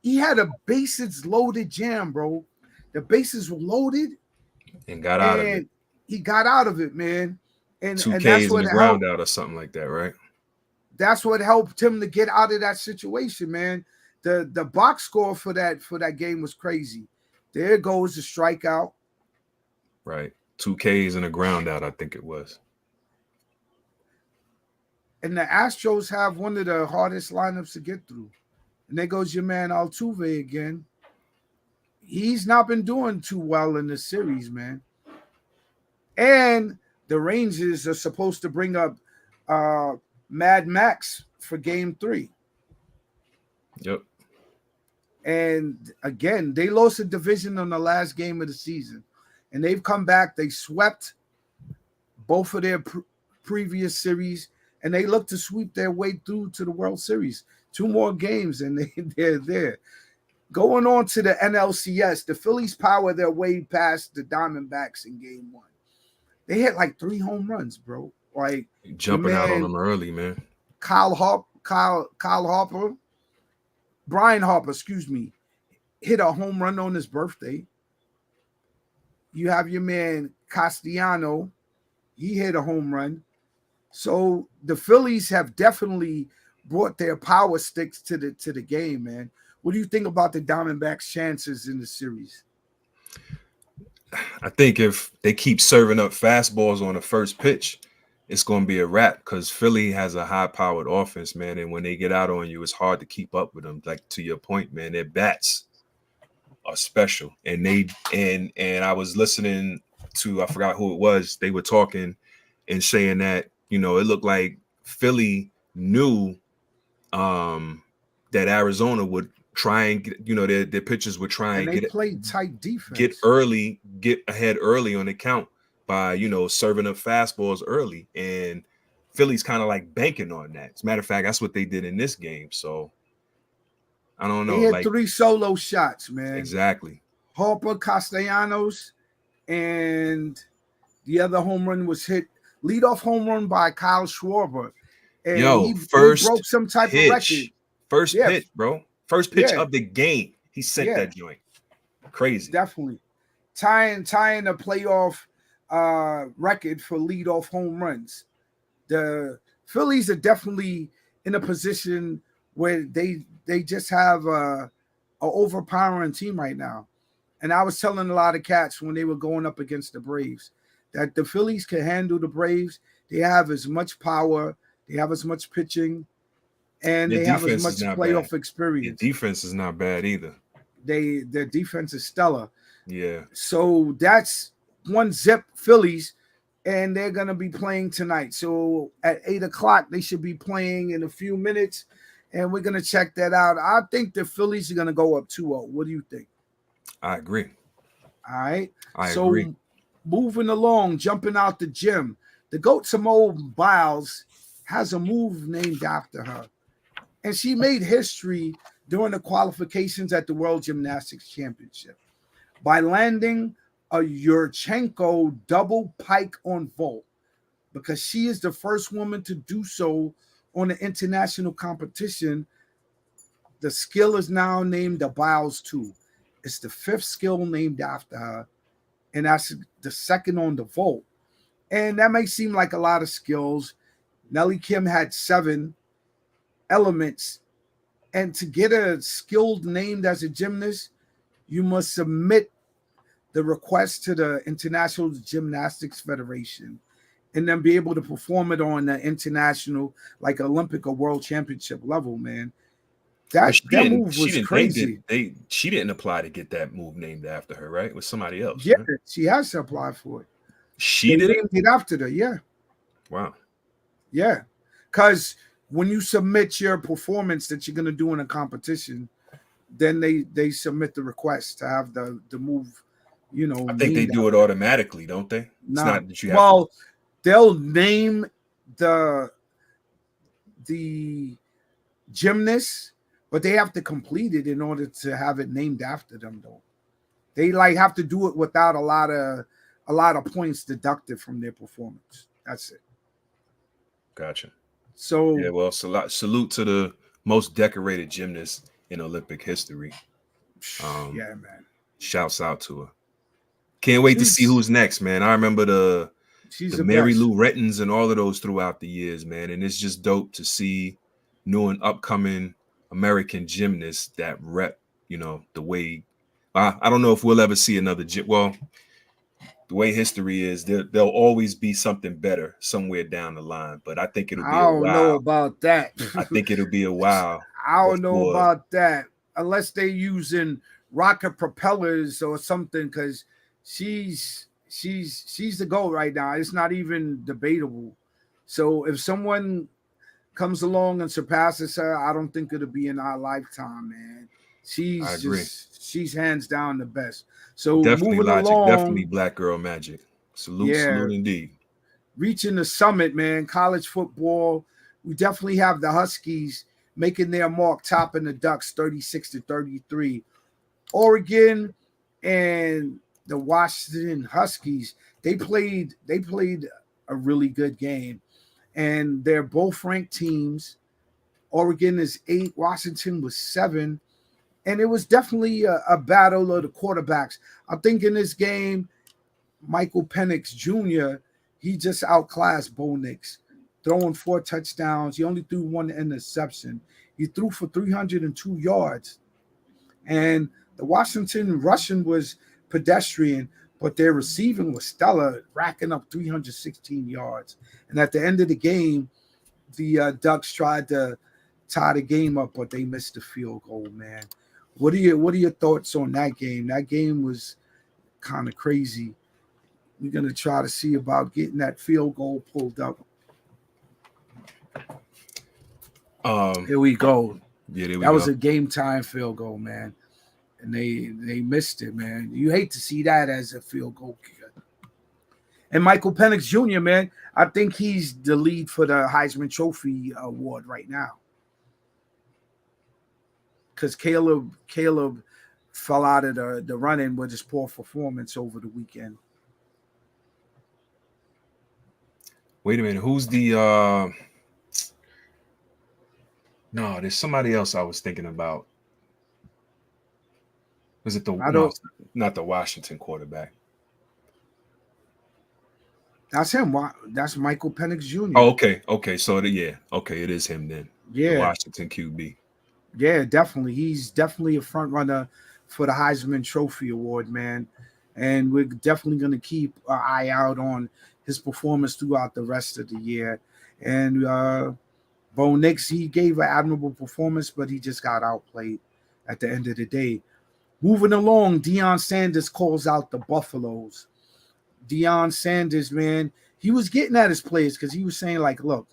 he had a bases loaded jam, bro. The bases were loaded. And got out of it. He got out of it, man. And 2 Ks that's what in the ground out or something like that, right? That's what helped him to get out of that situation, man. The box score for that game was crazy. There goes the strikeout. Right. 2 Ks and a ground out, I think it was. And the Astros have one of the hardest lineups to get through. And there goes your man Altuve again. He's not been doing too well in the series, man. And the Rangers are supposed to bring up Mad Max for game 3. Yep. And again, they lost the division on the last game of the season. And they've come back. They swept both of their previous series. And they look to sweep their way through to the World Series. 2 more games, and they're there. Going on to the NLCS, the Phillies power their way past the Diamondbacks in game 1. They hit like 3 home runs, bro. Like jumping out on them early, man. Brian Harper, hit a home run on his birthday. You have your man Castellano. He hit a home run. So the Phillies have definitely brought their power sticks to the game, man. What do you think about the Diamondbacks' chances in the series? I think if they keep serving up fastballs on the first pitch, it's going to be a wrap because Philly has a high-powered offense, man. And when they get out on you, it's hard to keep up with them. Like, to your point, man, their bats are special. And I was listening to, I forgot who it was, they were talking and saying that, it looked like Philly knew that Arizona would try and get, their pitchers would try and they played tight defense. Get ahead early on the count by, serving up fastballs early. And Philly's kind of like banking on that. As a matter of fact, that's what they did in this game. So I don't know. They had 3 solo shots, man. Exactly. Harper, Castellanos, and the other home run was hit. Leadoff home run by Kyle Schwarber. And he broke some type of record. First Yeah. pitch, bro. First pitch Yeah. of the game. He sent that joint. Crazy. Definitely. Tying a playoff record for leadoff home runs. The Phillies are definitely in a position where they just have a overpowering team right now. And I was telling a lot of cats when they were going up against the Braves that the Phillies can handle the Braves. They have as much power, they have as much pitching, and Their they have as defense much is not playoff bad. experience. Their defense is not bad either. Their defense is stellar. Yeah. So that's 1-0 Phillies, and they're gonna be playing tonight. So at 8:00 they should be playing in a few minutes, and we're gonna check that out. I think the Phillies are gonna go up 2-0. What do you think? I agree. All right. I agree. Moving along, jumping out the gym, the GOAT Simone Biles has a move named after her, and she made history during the qualifications at the World Gymnastics Championship by landing a Yurchenko double pike on vault, because she is the first woman to do so on an international competition. The skill is now named the Biles 2. It's the 5th skill named after her, and that's the second on the vault. And that may seem like a lot of skills. Nelly Kim had 7 elements, and to get a skilled named as a gymnast, you must submit the request to the International Gymnastics Federation and then be able to perform it on the international, like Olympic or world championship level, man. That move was crazy. She didn't apply to get that move named after her, right? It was somebody else. Yeah, right? she has to apply for it. She They did named it after her, yeah. Wow. Yeah. Because when you submit your performance that you're going to do in a competition, then they submit the request to have the move, you know. I think they do it automatically, don't they? It's not that you have to... they'll name the gymnast, but they have to complete it in order to have it named after them, though. They have to do it without a lot of points deducted from their performance. That's it. Gotcha. So yeah, well, salute to the most decorated gymnast in Olympic history. Yeah, man. Shouts out to her. Can't wait to see who's next, man. I remember the Mary Lou Rettons and all of those throughout the years, man. And it's just dope to see new and upcoming American gymnasts that rep, the way. I don't know if we'll ever see another gym. Well, the way history is, there'll always be something better somewhere down the line. But I think it'll be a while. I don't know about that. I think it'll be a while. I don't know about that. Unless they're using rocket propellers or something, because she's the GOAT right now. It's not even debatable. So if someone comes along and surpasses her, I don't think it'll be in our lifetime, man. She's hands down the best. So definitely moving Logic, along, definitely Black Girl Magic. Salute indeed. Reaching the summit, man. College football. We definitely have the Huskies making their mark, topping the Ducks 36-33. Oregon and the Washington Huskies, they played a really good game, and they're both ranked teams. Oregon is 8, Washington was 7, and it was definitely a battle of the quarterbacks. I think in this game, Michael Penix Jr., he just outclassed Bo Nix, throwing 4 touchdowns. He only threw 1 interception. He threw for 302 yards, and the Washington rushing was pedestrian, but their receiving was stellar, racking up 316 yards. And at the end of the game, the Ducks tried to tie the game up, but they missed the field goal, man. What are your thoughts on that game? That game was kind of crazy. We're going to try to see about getting that field goal pulled up. Here we go. Yeah, that was a game time field goal, man. And they missed it, man. You hate to see that as a field goal kicker. And Michael Penix Jr., man, I think he's the lead for the Heisman Trophy award right now. Because Caleb fell out of the running with his poor performance over the weekend. Wait a minute. Who's the No, there's somebody else I was thinking about. Was it not the Washington quarterback? That's him. That's Michael Penix Jr. Oh, okay. So it is him then. Yeah, the Washington QB. Yeah, definitely. He's definitely a front runner for the Heisman Trophy Award, man. And we're definitely going to keep an eye out on his performance throughout the rest of the year. And Bo Nix, he gave an admirable performance, but he just got outplayed at the end of the day. Moving along, Deion Sanders calls out the Buffaloes. Deion Sanders, man, he was getting at his players because he was saying, like, look,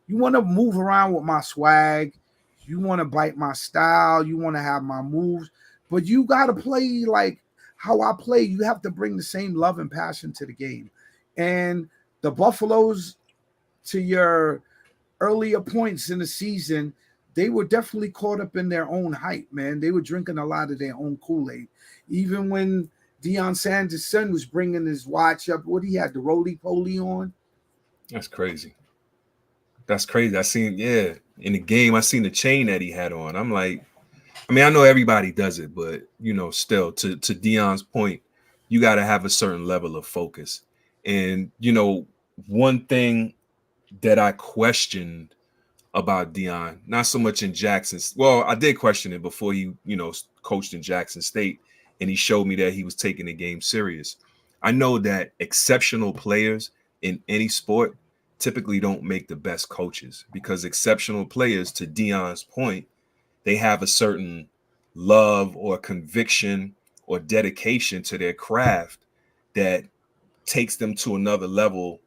you want to move around with my swag, you want to bite my style, you want to have my moves, but you got to play like how I play. You have to bring the same love and passion to the game. And the Buffaloes, to your earlier points in the season, they were definitely caught up in their own hype, man. They were drinking a lot of their own Kool-Aid. Even when Deion Sanders' son was bringing his watch up, what he had, the roly-poly on. That's crazy. I seen, in the game, I seen the chain that he had on. I'm like, I mean, I know everybody does it, but, still, to Deion's point, you got to have a certain level of focus. And, one thing that I questioned about Deion, not so much in Jackson's. Well, I did question it before he, coached in Jackson State, and he showed me that he was taking the game serious. I know that exceptional players in any sport typically don't make the best coaches, because exceptional players, to Deion's point, they have a certain love or conviction or dedication to their craft that takes them to another level,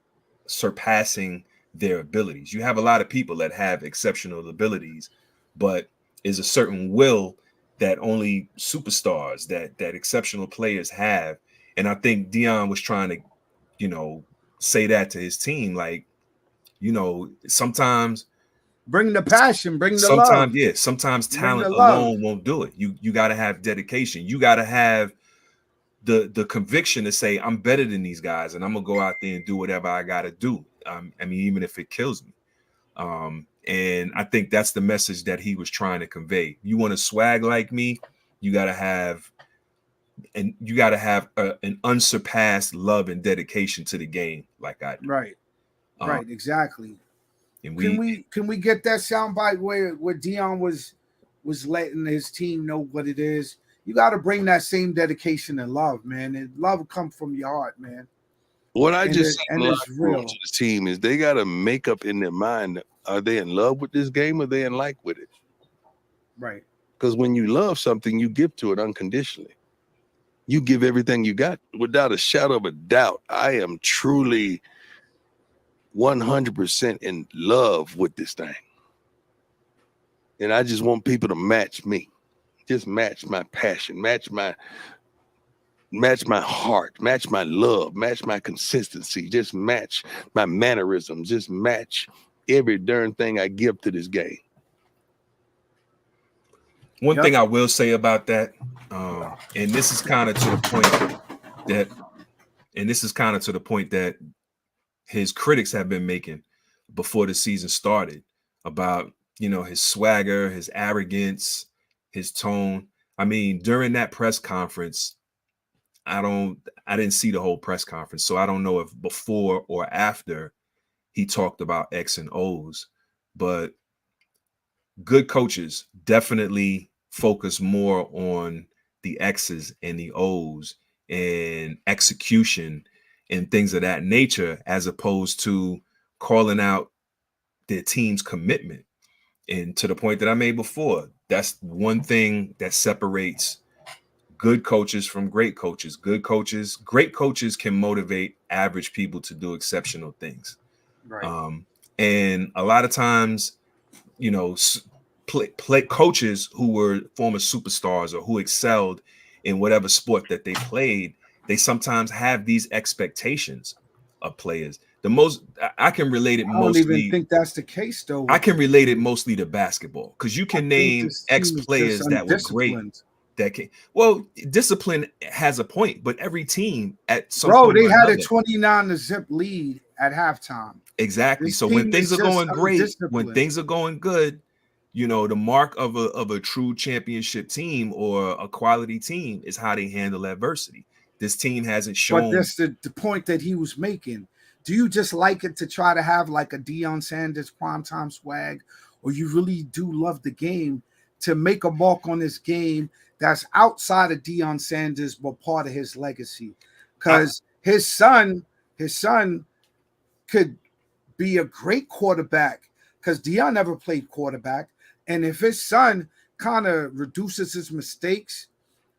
surpassing their abilities. You have a lot of people that have exceptional abilities, but is a certain will that only superstars, that exceptional players have. And I think Deion was trying to, say that to his team, like, sometimes bring the passion, bring the love. Sometimes talent alone won't do it. You got to have dedication. You got to have the conviction to say, I'm better than these guys, and I'm gonna go out there and do whatever I got to do. I mean, even if it kills me. And I think that's the message that he was trying to convey. You want to swag like me, you got to have an unsurpassed love and dedication to the game, like I do. Right, exactly. And can we get that soundbite where Deion was letting his team know what it is? You got to bring that same dedication and love, man. And love come from your heart, man. What I just see real to the team is they got to make up in their mind: are they in love with this game, or are they in like with it? Right. Because when you love something, you give to it unconditionally. You give everything you got, without a shadow of a doubt. I am truly 100% in love with this thing, and I just want people to match me. Just match my passion, match my heart, match my love, match my consistency, just match my mannerisms, just match every darn thing I give to this game. One thing I will say about that, and this is kind of to the point that his critics have been making before the season started, about, his swagger, his arrogance, his tone. I mean, during that press conference, I didn't see the whole press conference, so I don't know if before or after he talked about X and O's, but good coaches definitely focus more on the X's and the O's and execution and things of that nature, as opposed to calling out their team's commitment. And to the point that I made before, that's one thing that separates good coaches from great coaches. Great coaches can motivate average people to do exceptional things. Right. And a lot of times, play coaches who were former superstars or who excelled in whatever sport that they played, they sometimes have these expectations of players. I can relate it mostly. I don't even think that's the case, though. I can relate it mostly to basketball, because you can name X players that were great. Discipline has a point, but every team at some point. Bro, they had a 29-0 lead at halftime. Exactly. So when things are going great, when things are going good, the mark of a true championship team or a quality team is how they handle adversity. This team hasn't shown. But that's the point that he was making. Do you just like it to try to have like a Deion Sanders primetime swag, or you really do love the game to make a mark on this game that's outside of Deion Sanders but part of his legacy? Because his son could be a great quarterback, because Deion never played quarterback. And if his son kind of reduces his mistakes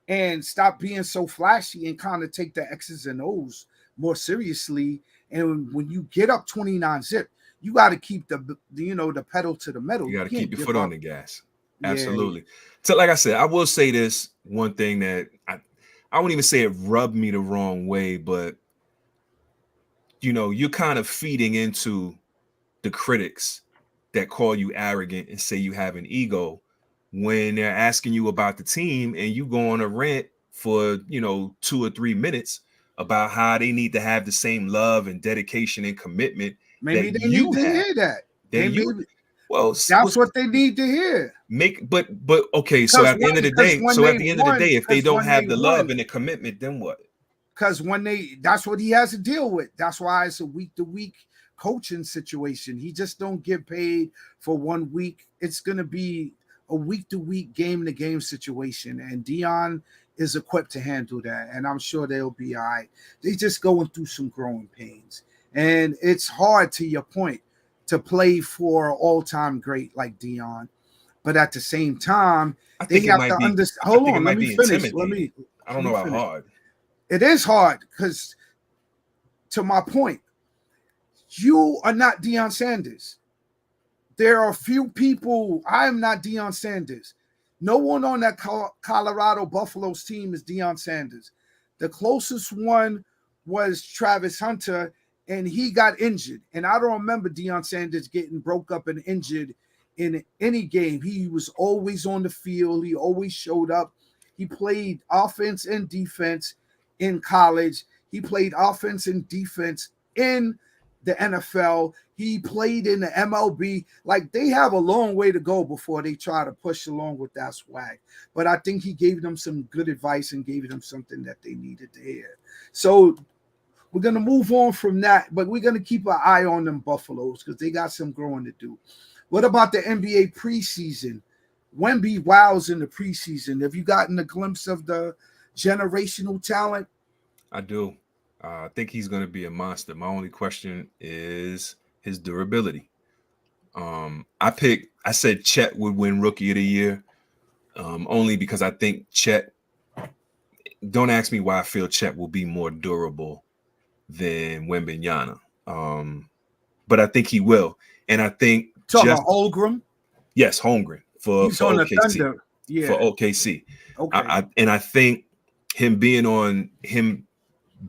and stop being so flashy and kind of take the X's and O's more seriously, and when you get up 29-0, you got to keep the pedal to the metal. You got to keep your foot on the gas. Absolutely. Yeah. So like I said, I will say this one thing that I won't even say it rubbed me the wrong way, but you're kind of feeding into the critics that call you arrogant and say you have an ego when they're asking you about the team, and you go on a rant for 2 or 3 minutes about how they need to have the same love and dedication and commitment. Maybe they need to hear that. That's what they need to hear. But okay, so at the end of the day, if they don't have the love and the commitment, then what? Because that's what he has to deal with. That's why it's a week-to-week coaching situation. He just don't get paid for 1 week. It's going to be a week-to-week, game-to-game situation, and Deion is equipped to handle that, and I'm sure they'll be all right. They're just going through some growing pains, and it's hard, to your point, to play for an all-time great like Deion, but at the same time, they have to understand. Hold on, let me finish. I don't know how hard. It is hard because, to my point, you are not Deion Sanders. There are a few people. I am not Deion Sanders. No one on that Colorado Buffaloes team is Deion Sanders. The closest one was Travis Hunter, and he got injured. And I don't remember Deion Sanders getting broke up and injured in any game. He was always on the field. He always showed up. He played offense and defense in college. He played offense and defense in the NFL. He played in the MLB. Like, they have a long way to go before they try to push along with that swag. But I think he gave them some good advice and gave them something that they needed to hear. So we're going to move on from that, but we're going to keep an eye on them Buffaloes because they got some growing to do. What about the NBA preseason? Wemby wows in the preseason. Have you gotten a glimpse of the generational talent? I do. I think he's going to be a monster. My only question is his durability. I said Chet would win Rookie of the Year, only because I think Chet. Don't ask me why I feel Chet will be more durable than Wembanyama, but I think he will, and I think talking about Holmgren. Yes, Holmgren for OKC. For OKC. Okay, I think him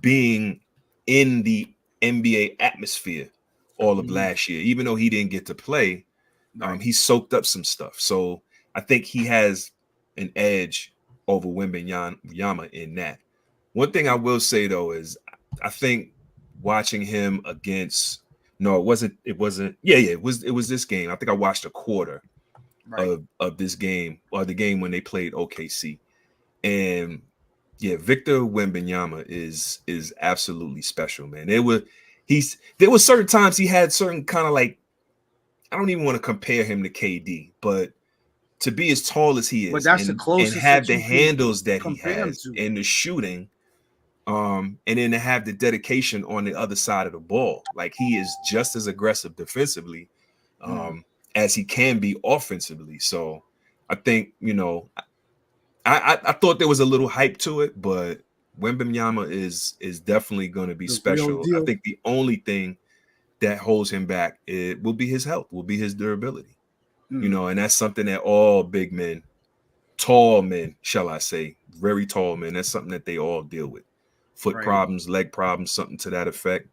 being in the NBA atmosphere all of last year, even though he didn't get to play, he soaked up some stuff. So I think he has an edge over Wembanyama in that. One thing I will say though is I think watching him against it was this game. I think I watched a quarter of this game, or the game when they played OKC, and Victor Wembanyama is absolutely special, man. There were certain times he had certain kind of like, I don't even want to compare him to KD, but to be as tall as he is, but that's the closest, and have the handles that he has and the shooting, and then to have the dedication on the other side of the ball. Like, he is just as aggressive defensively as he can be offensively. So I think, I thought there was a little hype to it, but Wembanyama is definitely going to be special. I think the only thing that holds him back will be his health, will be his durability. And that's something that all big men, tall men, shall I say, very tall men, that's something that they all deal with. Foot problems, leg problems, something to that effect.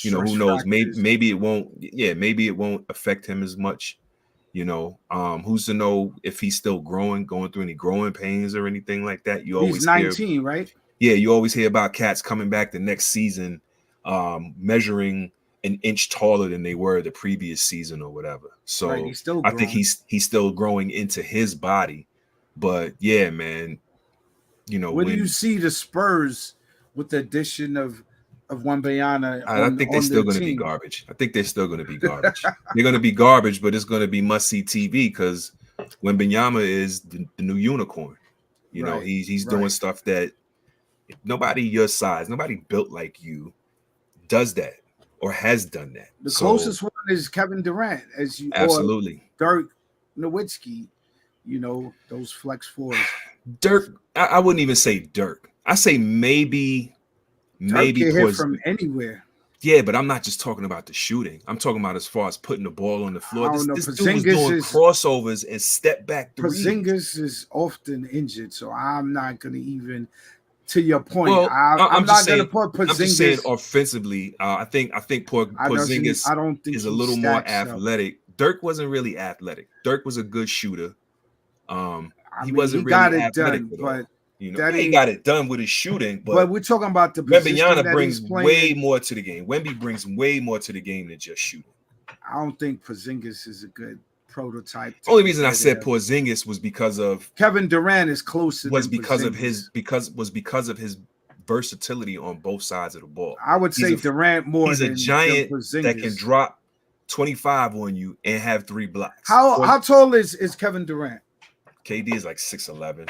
Who knows? Maybe it won't affect him as much. Who's to know if he's still going through any growing pains or anything like that. He's 19, right? Yeah, you always hear about cats coming back the next season, measuring an inch taller than they were the previous season or whatever. So Right, he's still I think growing. he's still growing into his body. But yeah, man, you know, Where do when you see the Spurs with the addition of Wembanyama I think they're on still the going to be team? garbage. I think they're still going to be garbage. They're going to be garbage, but it's going to be must-see TV because Wembanyama is the new unicorn. You know, Right, he's doing right. stuff that nobody your size, nobody built like you does that or has done that. The So closest one is Kevin Durant, or absolutely. Dirk Nowitzki. You know, those flex fours. Dirk, I wouldn't even say Dirk. I say maybe Dirk can hit Porzingis. from anywhere. Yeah, but I'm not just talking about the shooting. I'm talking about as far as putting the ball on the floor. I don't know. This dude was doing crossovers and step back threes. Porzingis is often injured, so I'm not going to even. To your point, well, I'm not going to put Porzingis. I'm just saying offensively. I think Porzingis I don't think is a little more athletic. Up. Dirk wasn't really athletic. Dirk was a good shooter. He wasn't he got really it athletic done, but you know, he got it done with his shooting. But we're talking about the position Wembanyama that brings he's playing. way more to the game. Wemby brings way more to the game than just shooting. I don't think Porzingis is a good prototype. Only reason I said Porzingis was because of Kevin Durant is closer. Was because of his versatility on both sides of the ball. I would say Durant more. He's a giant that can drop 25 on you and have 3 blocks. How tall is Kevin Durant? KD is like 6'11".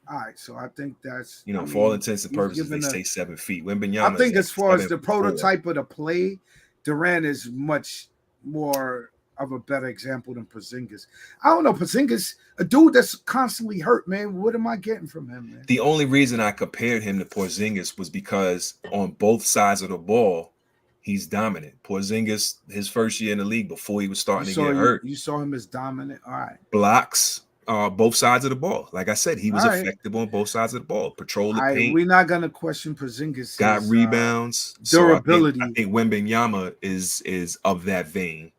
All right, so I think that's for all intents and purposes they say 7 feet. Wembanyama, I think as far as the prototype of the play, Durant is much more of a better example than Porzingis. I don't know, Porzingis, a dude that's constantly hurt, man. What am I getting from him, man? The only reason I compared him to Porzingis was because on both sides of the ball, he's dominant. Porzingis, his first year in the league before he was starting to get hurt. You saw him as dominant. All right. Blocks. Both sides of the ball. Like I said, he was effective on both sides of the ball. Patrol the paint. We're not gonna question Porzingis. Got rebounds. Durability. So I think Wembanyama is of that vein.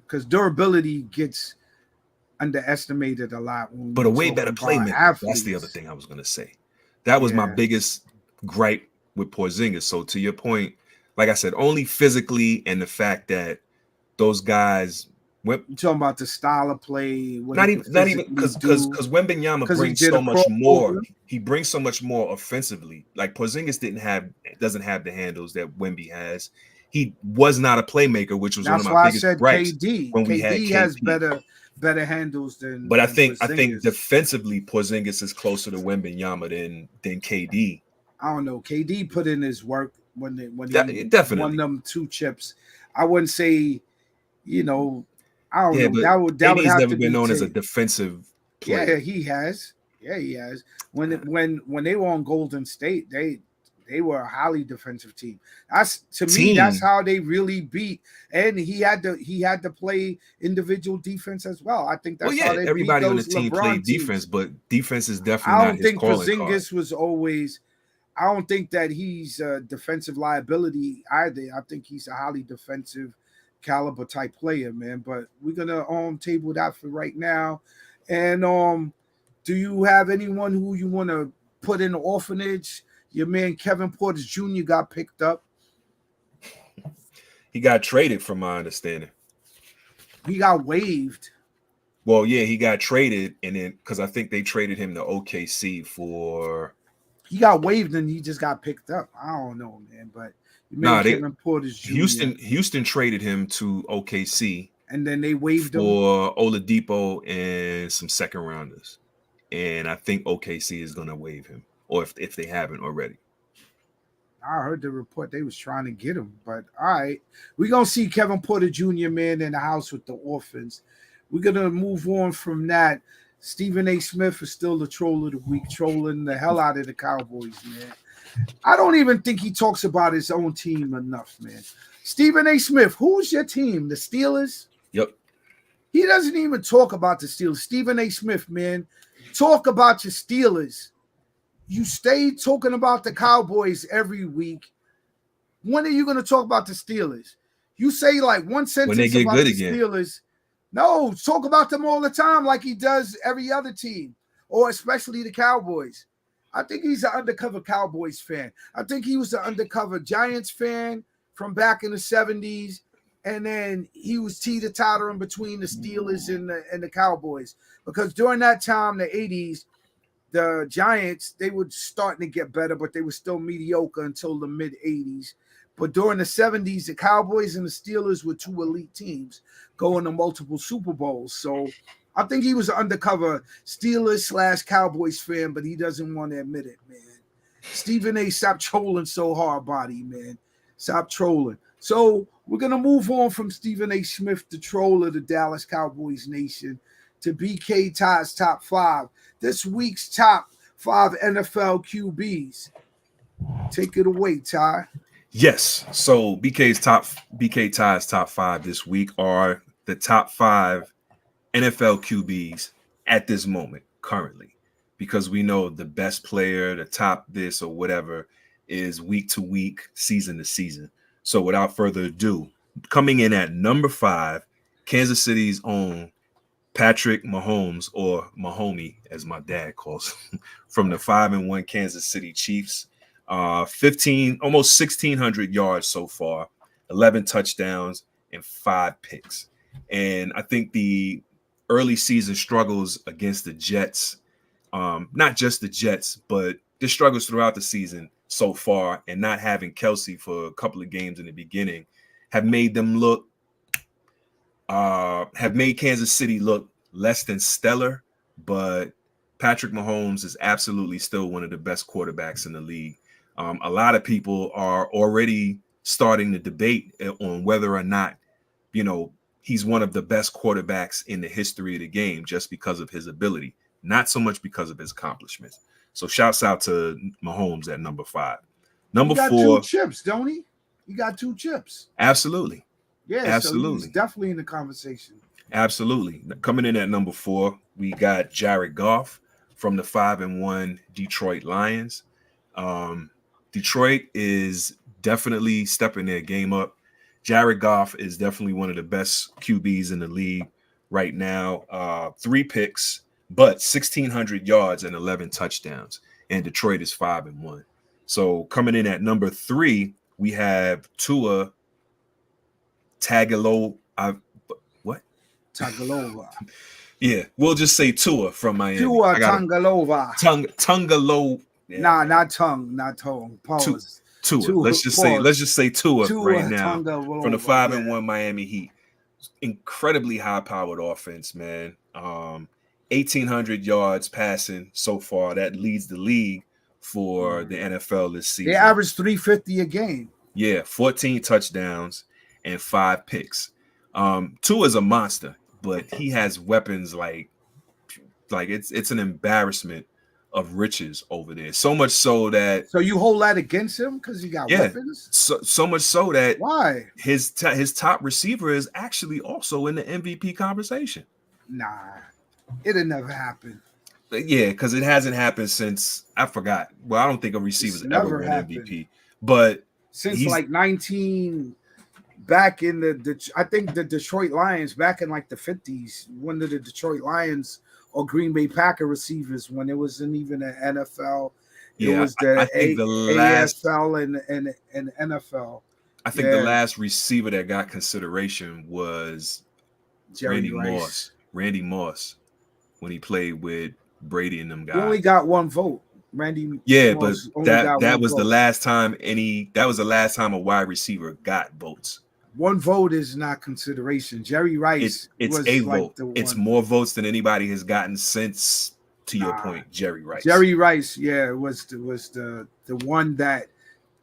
Because durability gets underestimated a lot. But a way better playmaker. That's the other thing I was gonna say. That was my biggest gripe with Porzingis. So to your point, like I said, only physically and the fact that those guys. You're talking about the style of play. Not even because Wembanyama brings so much more. He brings so much more offensively. Like Porzingis doesn't have the handles that Wemby has. He was not a playmaker, which was one of my biggest gripes. KD has better handles than. But I think defensively, Porzingis is closer to Wembanyama than KD. I don't know. KD put in his work when he definitely won them 2 chips. I wouldn't say, I don't know. That would have never to been known as a taken. defensive player. Yeah, he has. When they were on Golden State, they were a highly defensive team. Me, that's how they really beat. And he had to play individual defense as well. I think that's how they everybody beat on the those team LeBron played teams. defense, but defense is definitely not his calling card. I don't think Porzingis was always. I don't think that he's a defensive liability either. I think he's a highly defensive caliber type player, man. But we're gonna table that for right now. And do you have anyone who you want to put in the orphanage? Your man Kevin Porter Jr. got picked up. He got traded, from my understanding. He got waived. Well, yeah, he got traded, and then because I think they traded him to OKC for. He got waived and he just got picked up. I don't know, man, but Kevin Porter Jr. Houston traded him to OKC, and then they waived him for Oladipo and some second rounders, and I think OKC is going to waive him, or if they haven't already. I heard the report they was trying to get him, but all right, we're gonna see Kevin Porter Jr. man in the house with the orphans. We're gonna move on from that. Stephen A. Smith is still the troll of the week, trolling the hell out of the Cowboys, man. I don't even think he talks about his own team enough, man. Stephen A. Smith, who's your team? The Steelers? Yep. He doesn't even talk about the Steelers. Stephen A. Smith, man, talk about your Steelers. You stay talking about the Cowboys every week. When are you going to talk about the Steelers? You say like one sentence when they get about good the again. Steelers. No, talk about them all the time like he does every other team, or especially the Cowboys. I think he's an undercover Cowboys fan. I think he was an undercover Giants fan from back in the 70s, and then he was teeter-tottering between the Steelers and the Cowboys. Because during that time, the 80s, the Giants, they were starting to get better, but they were still mediocre until the mid-80s. But during the 70s, the Cowboys and the Steelers were two elite teams going to multiple Super Bowls. So I think he was an undercover Steelers/Cowboys fan, but he doesn't want to admit it, man. Stephen A., stop trolling so hard, body, man. Stop trolling. So we're going to move on from Stephen A. Smith, the troll of the Dallas Cowboys Nation, to BK Ty's top 5. This week's top 5 NFL QBs. Take it away, Ty. Yes. So BK Ty's top 5 this week are the top 5 NFL QBs at this moment currently, because we know the best player, the top this or whatever, is week to week, season to season. So without further ado, coming in at number 5, Kansas City's own Patrick Mahomes, or Mahomie, as my dad calls him, from the 5-1 Kansas City Chiefs. 15, almost 1,600 yards so far, 11 touchdowns, and 5 picks. And I think the early season struggles against the Jets, not just the Jets, but the struggles throughout the season so far, and not having Kelsey for a couple of games in the beginning, have made them look, have made Kansas City look less than stellar. But Patrick Mahomes is absolutely still one of the best quarterbacks in the league. A lot of people are already starting to debate on whether or not, he's one of the best quarterbacks in the history of the game just because of his ability, not so much because of his accomplishments. So shouts out to Mahomes at number 5. Number 4. He got 2 chips, don't he? He got 2 chips. Absolutely. Yeah, absolutely. So he's definitely in the conversation. Absolutely. Coming in at number 4, we got Jared Goff from the 5-1 Detroit Lions. Detroit is definitely stepping their game up. Jared Goff is definitely one of the best QBs in the league right now. 3 picks, but 1,600 yards and 11 touchdowns. And Detroit is 5-1. So coming in at number 3, we have Tua Tagovailoa. Tagovailoa. Yeah, we'll just say Tua from Miami. Tua Tagovailoa. Tungalo. Yeah. Nah, not tongue. Pause. Tua. Let's just say Tua right now from the 5-1 Miami Heat. Incredibly high-powered offense, man. 1,800 yards passing so far. That leads the league for the NFL this season. They average 350 a game. Yeah, 14 touchdowns and 5 picks. Tua is a monster, but he has weapons like it's an embarrassment of riches over there. So much so that you hold that against him because he got weapons. So much so that why his top receiver is actually also in the MVP conversation. Nah, it'll never happen. Yeah, because it hasn't happened since I forgot. Well, I don't think a receiver's ever won MVP, but since like 19. Back in I think the Detroit Lions back in like the 50s, one of the Detroit Lions or Green Bay Packer receivers when it wasn't even an NFL. It was the AFL and NFL. I think the last receiver that got consideration was Randy Moss when he played with Brady and them guys. He only got 1 vote. Randy. Yeah, Moss, but that was the last time a wide receiver got votes. 1 vote is not consideration. Jerry Rice. It's a vote. It's more votes than anybody has gotten since. To your point, Jerry Rice. Jerry Rice, yeah, was the one that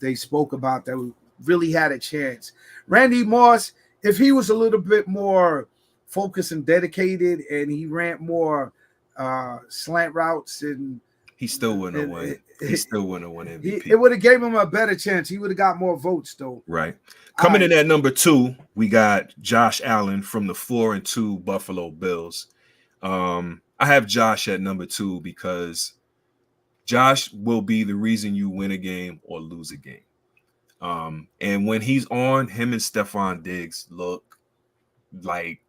they spoke about that really had a chance. Randy Moss, if he was a little bit more focused and dedicated, and he ran more slant routes, and he still wouldn't have won. He still wouldn't have won MVP. It would have gave him a better chance. He would have got more votes, though. Right. Coming in at number 2, we got Josh Allen from the 4-2 Buffalo Bills. I have Josh at number 2 because Josh will be the reason you win a game or lose a game. And when he's on, him and Stephon Diggs look like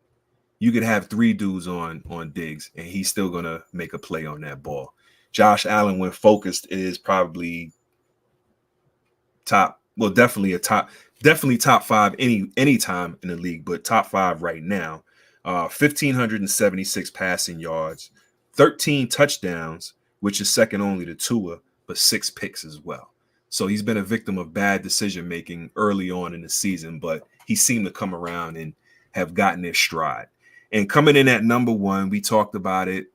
you could have 3 dudes on Diggs, and he's still going to make a play on that ball. Josh Allen, when focused, is probably definitely a top definitely top 5 any time in the league, but top 5 right now. 1,576 passing yards, 13 touchdowns, which is second only to Tua, but 6 picks as well. So he's been a victim of bad decision making early on in the season, but he seemed to come around and have gotten his stride. And coming in at number 1, we talked about it.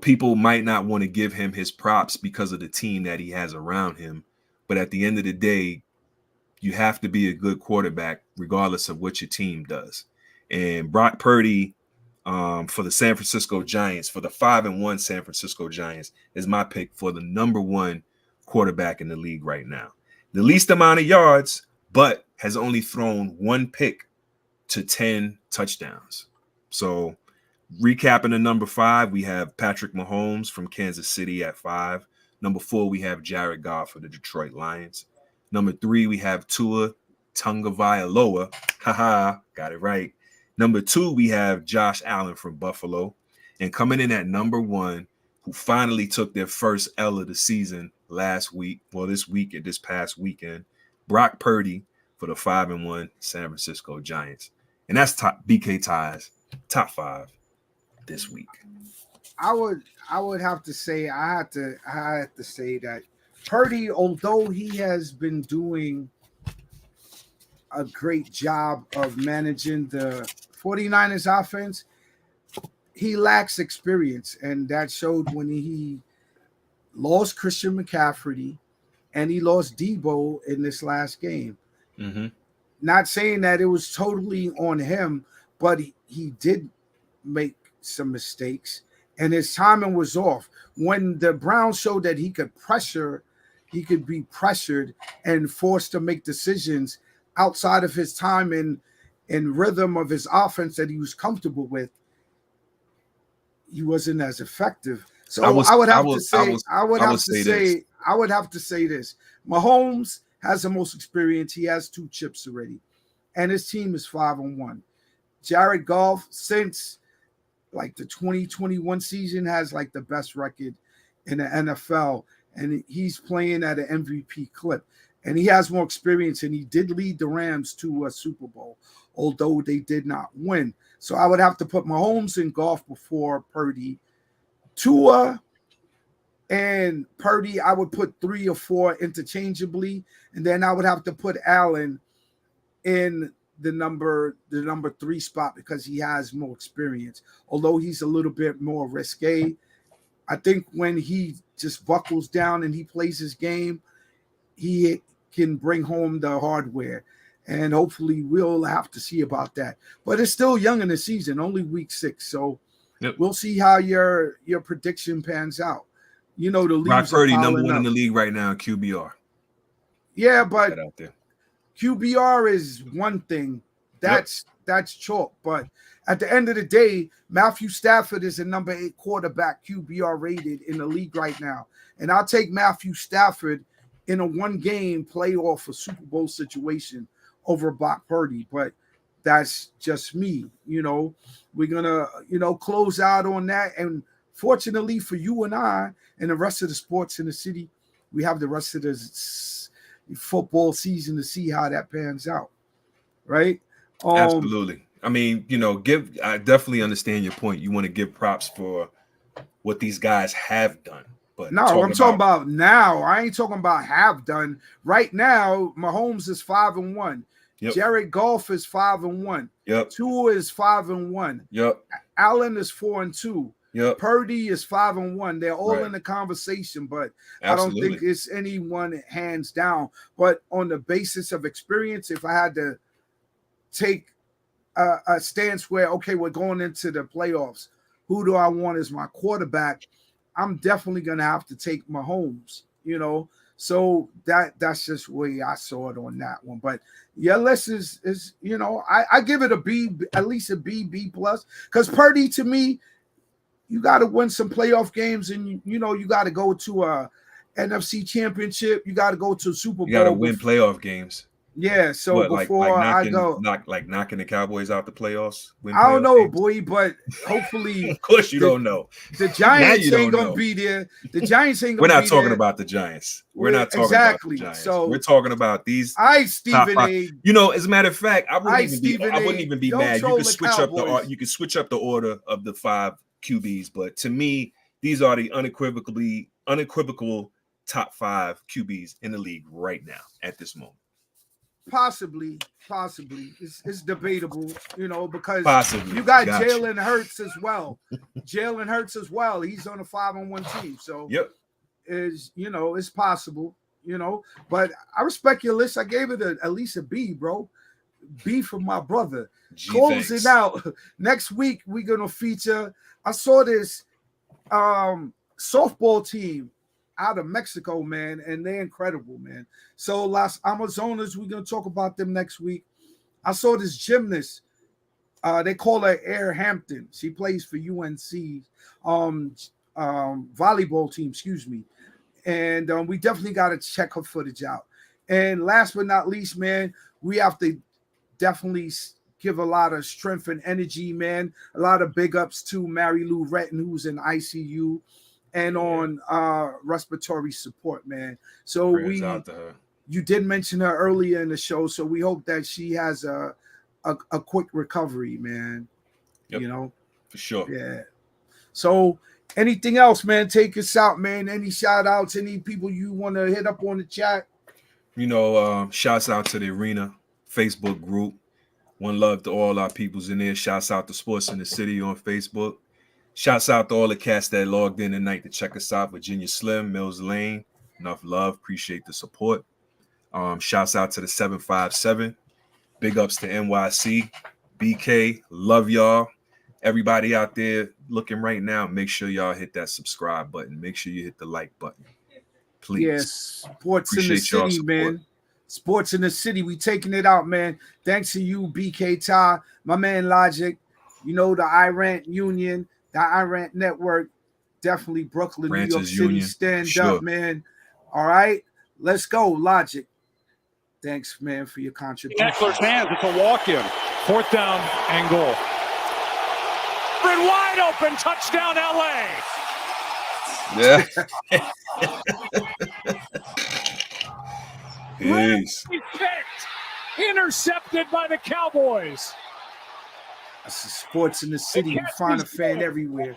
People might not want to give him his props because of the team that he has around him, but at the end of the day, you have to be a good quarterback regardless of what your team does. And Brock Purdy for the San Francisco Giants, for the 5-1 San Francisco Giants, is my pick for the number 1 quarterback in the league right now. The least amount of yards, but has only thrown 1 pick to 10 touchdowns. So recapping the number 5, we have Patrick Mahomes from Kansas City at 5. Number 4, we have Jared Goff for the Detroit Lions. Number 3, we have Tua Tagovailoa. Haha, got it right. Number 2, we have Josh Allen from Buffalo. And coming in at number 1, who finally took their first L of the season this past weekend, Brock Purdy for the 5-1 San Francisco Giants. And that's top BK Ties, top 5 this week. I would have to say I had to say that Purdy, although he has been doing a great job of managing the 49ers offense, he lacks experience, and that showed when he lost Christian McCaffrey and he lost Debo in this last game. Mm-hmm. Not saying that it was totally on him, but he did make some mistakes, and his timing was off. When the Browns showed that he could be pressured and forced to make decisions outside of his time and rhythm of his offense that he was comfortable with, he wasn't as effective. So I would have to say this. Mahomes has the most experience. He has 2 chips already, and his team is 5-1. Jared Goff, since like the 2021 season, has like the best record in the NFL, and he's playing at an MVP clip, and he has more experience, and he did lead the Rams to a Super Bowl, although they did not win. So I would have to put Mahomes and Goff before Purdy. Tua and Purdy, I would put 3 or 4 interchangeably, and then I would have to put Allen in the number 3 spot because he has more experience. Although he's a little bit more risque, I think when he just buckles down and he plays his game, he can bring home the hardware. And hopefully we'll have to see about that. But it's still young in the season, only week 6. So We'll see how your prediction pans out. The leagues Brock Purdy, number 1 up in the league right now in QBR. Yeah, but out there. QBR is one thing. That's chalk. But at the end of the day, Matthew Stafford is a number 8 quarterback QBR rated in the league right now. And I'll take Matthew Stafford in a 1-game playoff or Super Bowl situation over Brock Purdy. But that's just me. We're going to, close out on that. And fortunately for you and I and the rest of the sports in the city, we have the rest of the football season to see how that pans out. Right? Absolutely. I mean, I definitely understand your point. You want to give props for what these guys have done. But no, I'm talking about now. I ain't talking about have done. Right now, Mahomes is 5-1. Yep. Jared Goff is 5-1. Yep. Tua is 5-1. Yep. Allen is 4-2. Yep. Purdy is 5-1. They're all in the conversation, but Absolutely. I don't think it's anyone hands down. But on the basis of experience, if I had to take a stance where, okay, we're going into the playoffs, who do I want as my quarterback? I'm definitely going to have to take Mahomes, So that's just the way I saw it on that one. But your list is I give it a B, at least a B plus, because Purdy, to me, you got to win some playoff games, and you got to go to a NFC championship. You got to go to a Super Bowl. You got to win playoff games. Yeah, so What, before I go, knocking the Cowboys out the playoffs? I don't know, games? boy, but hopefully, Of course you don't know. The Giants you ain't don't gonna know. be there. The Giants ain't We're gonna not be talking there. about the Giants. We're not talking exactly. about the Giants. So we're talking about these. Stephen top A. You know, as a matter of fact, I wouldn't Stephen even be don't mad. You troll could the switch up Cowboys. you could switch up the order of the 5 QBs, but to me, these are the unequivocal top 5 QBs in the league right now at this moment. Possibly. It's debatable, you know, because Possibly. you got Jalen Hurts as well. He's on a 5-on-1 team. So it's possible, you know. But I respect your list. I gave it at least a B, bro. B for my brother. Closing out. Next week, we're gonna feature. I saw this softball team out of Mexico, man, and they're incredible, man. So Las Amazonas, we're gonna talk about them next week. I saw this gymnast. They call her Air Hampton. She plays for UNC volleyball team, excuse me. And we definitely got to check her footage out. And last but not least, man, we have to definitely give a lot of strength and energy, man. A lot of big ups to Mary Lou Retton, who's in ICU and on respiratory support, man. So Prayers out to her. You did mention her earlier in the show, so we hope that she has a quick recovery, man. Yep. You know, for sure. Yeah. So anything else, man? Take us out, man. Any shout outs, any people you want to hit up on the chat? You know, shouts out to the Arena Facebook group. One love to all our peoples in there. Shouts out to Sports in the City on Facebook. Shouts out to all the cats that logged in tonight to check us out. Virginia Slim, Mills Lane. Enough love. Appreciate the support. Shouts out to the 757. Big ups to NYC. BK. Love y'all. Everybody out there looking right now, make sure y'all hit that subscribe button. Make sure you hit the like button. Please. Yes. Sports in the City, man. Sports in the City. We taking it out, man. Thanks to you, BK Ty, my man Logic. You know, the iRant Union, the iRant Network. Definitely Brooklyn, New York City. Union. Stand up, man. All right. Let's go, Logic. Thanks, man, for your contribution. Eckler's hands. It's a walk-in. 4th down and goal. Wide open, touchdown, LA. Yeah. Peace. Intercepted by the Cowboys. That's Sports in the City. You find a fan everywhere.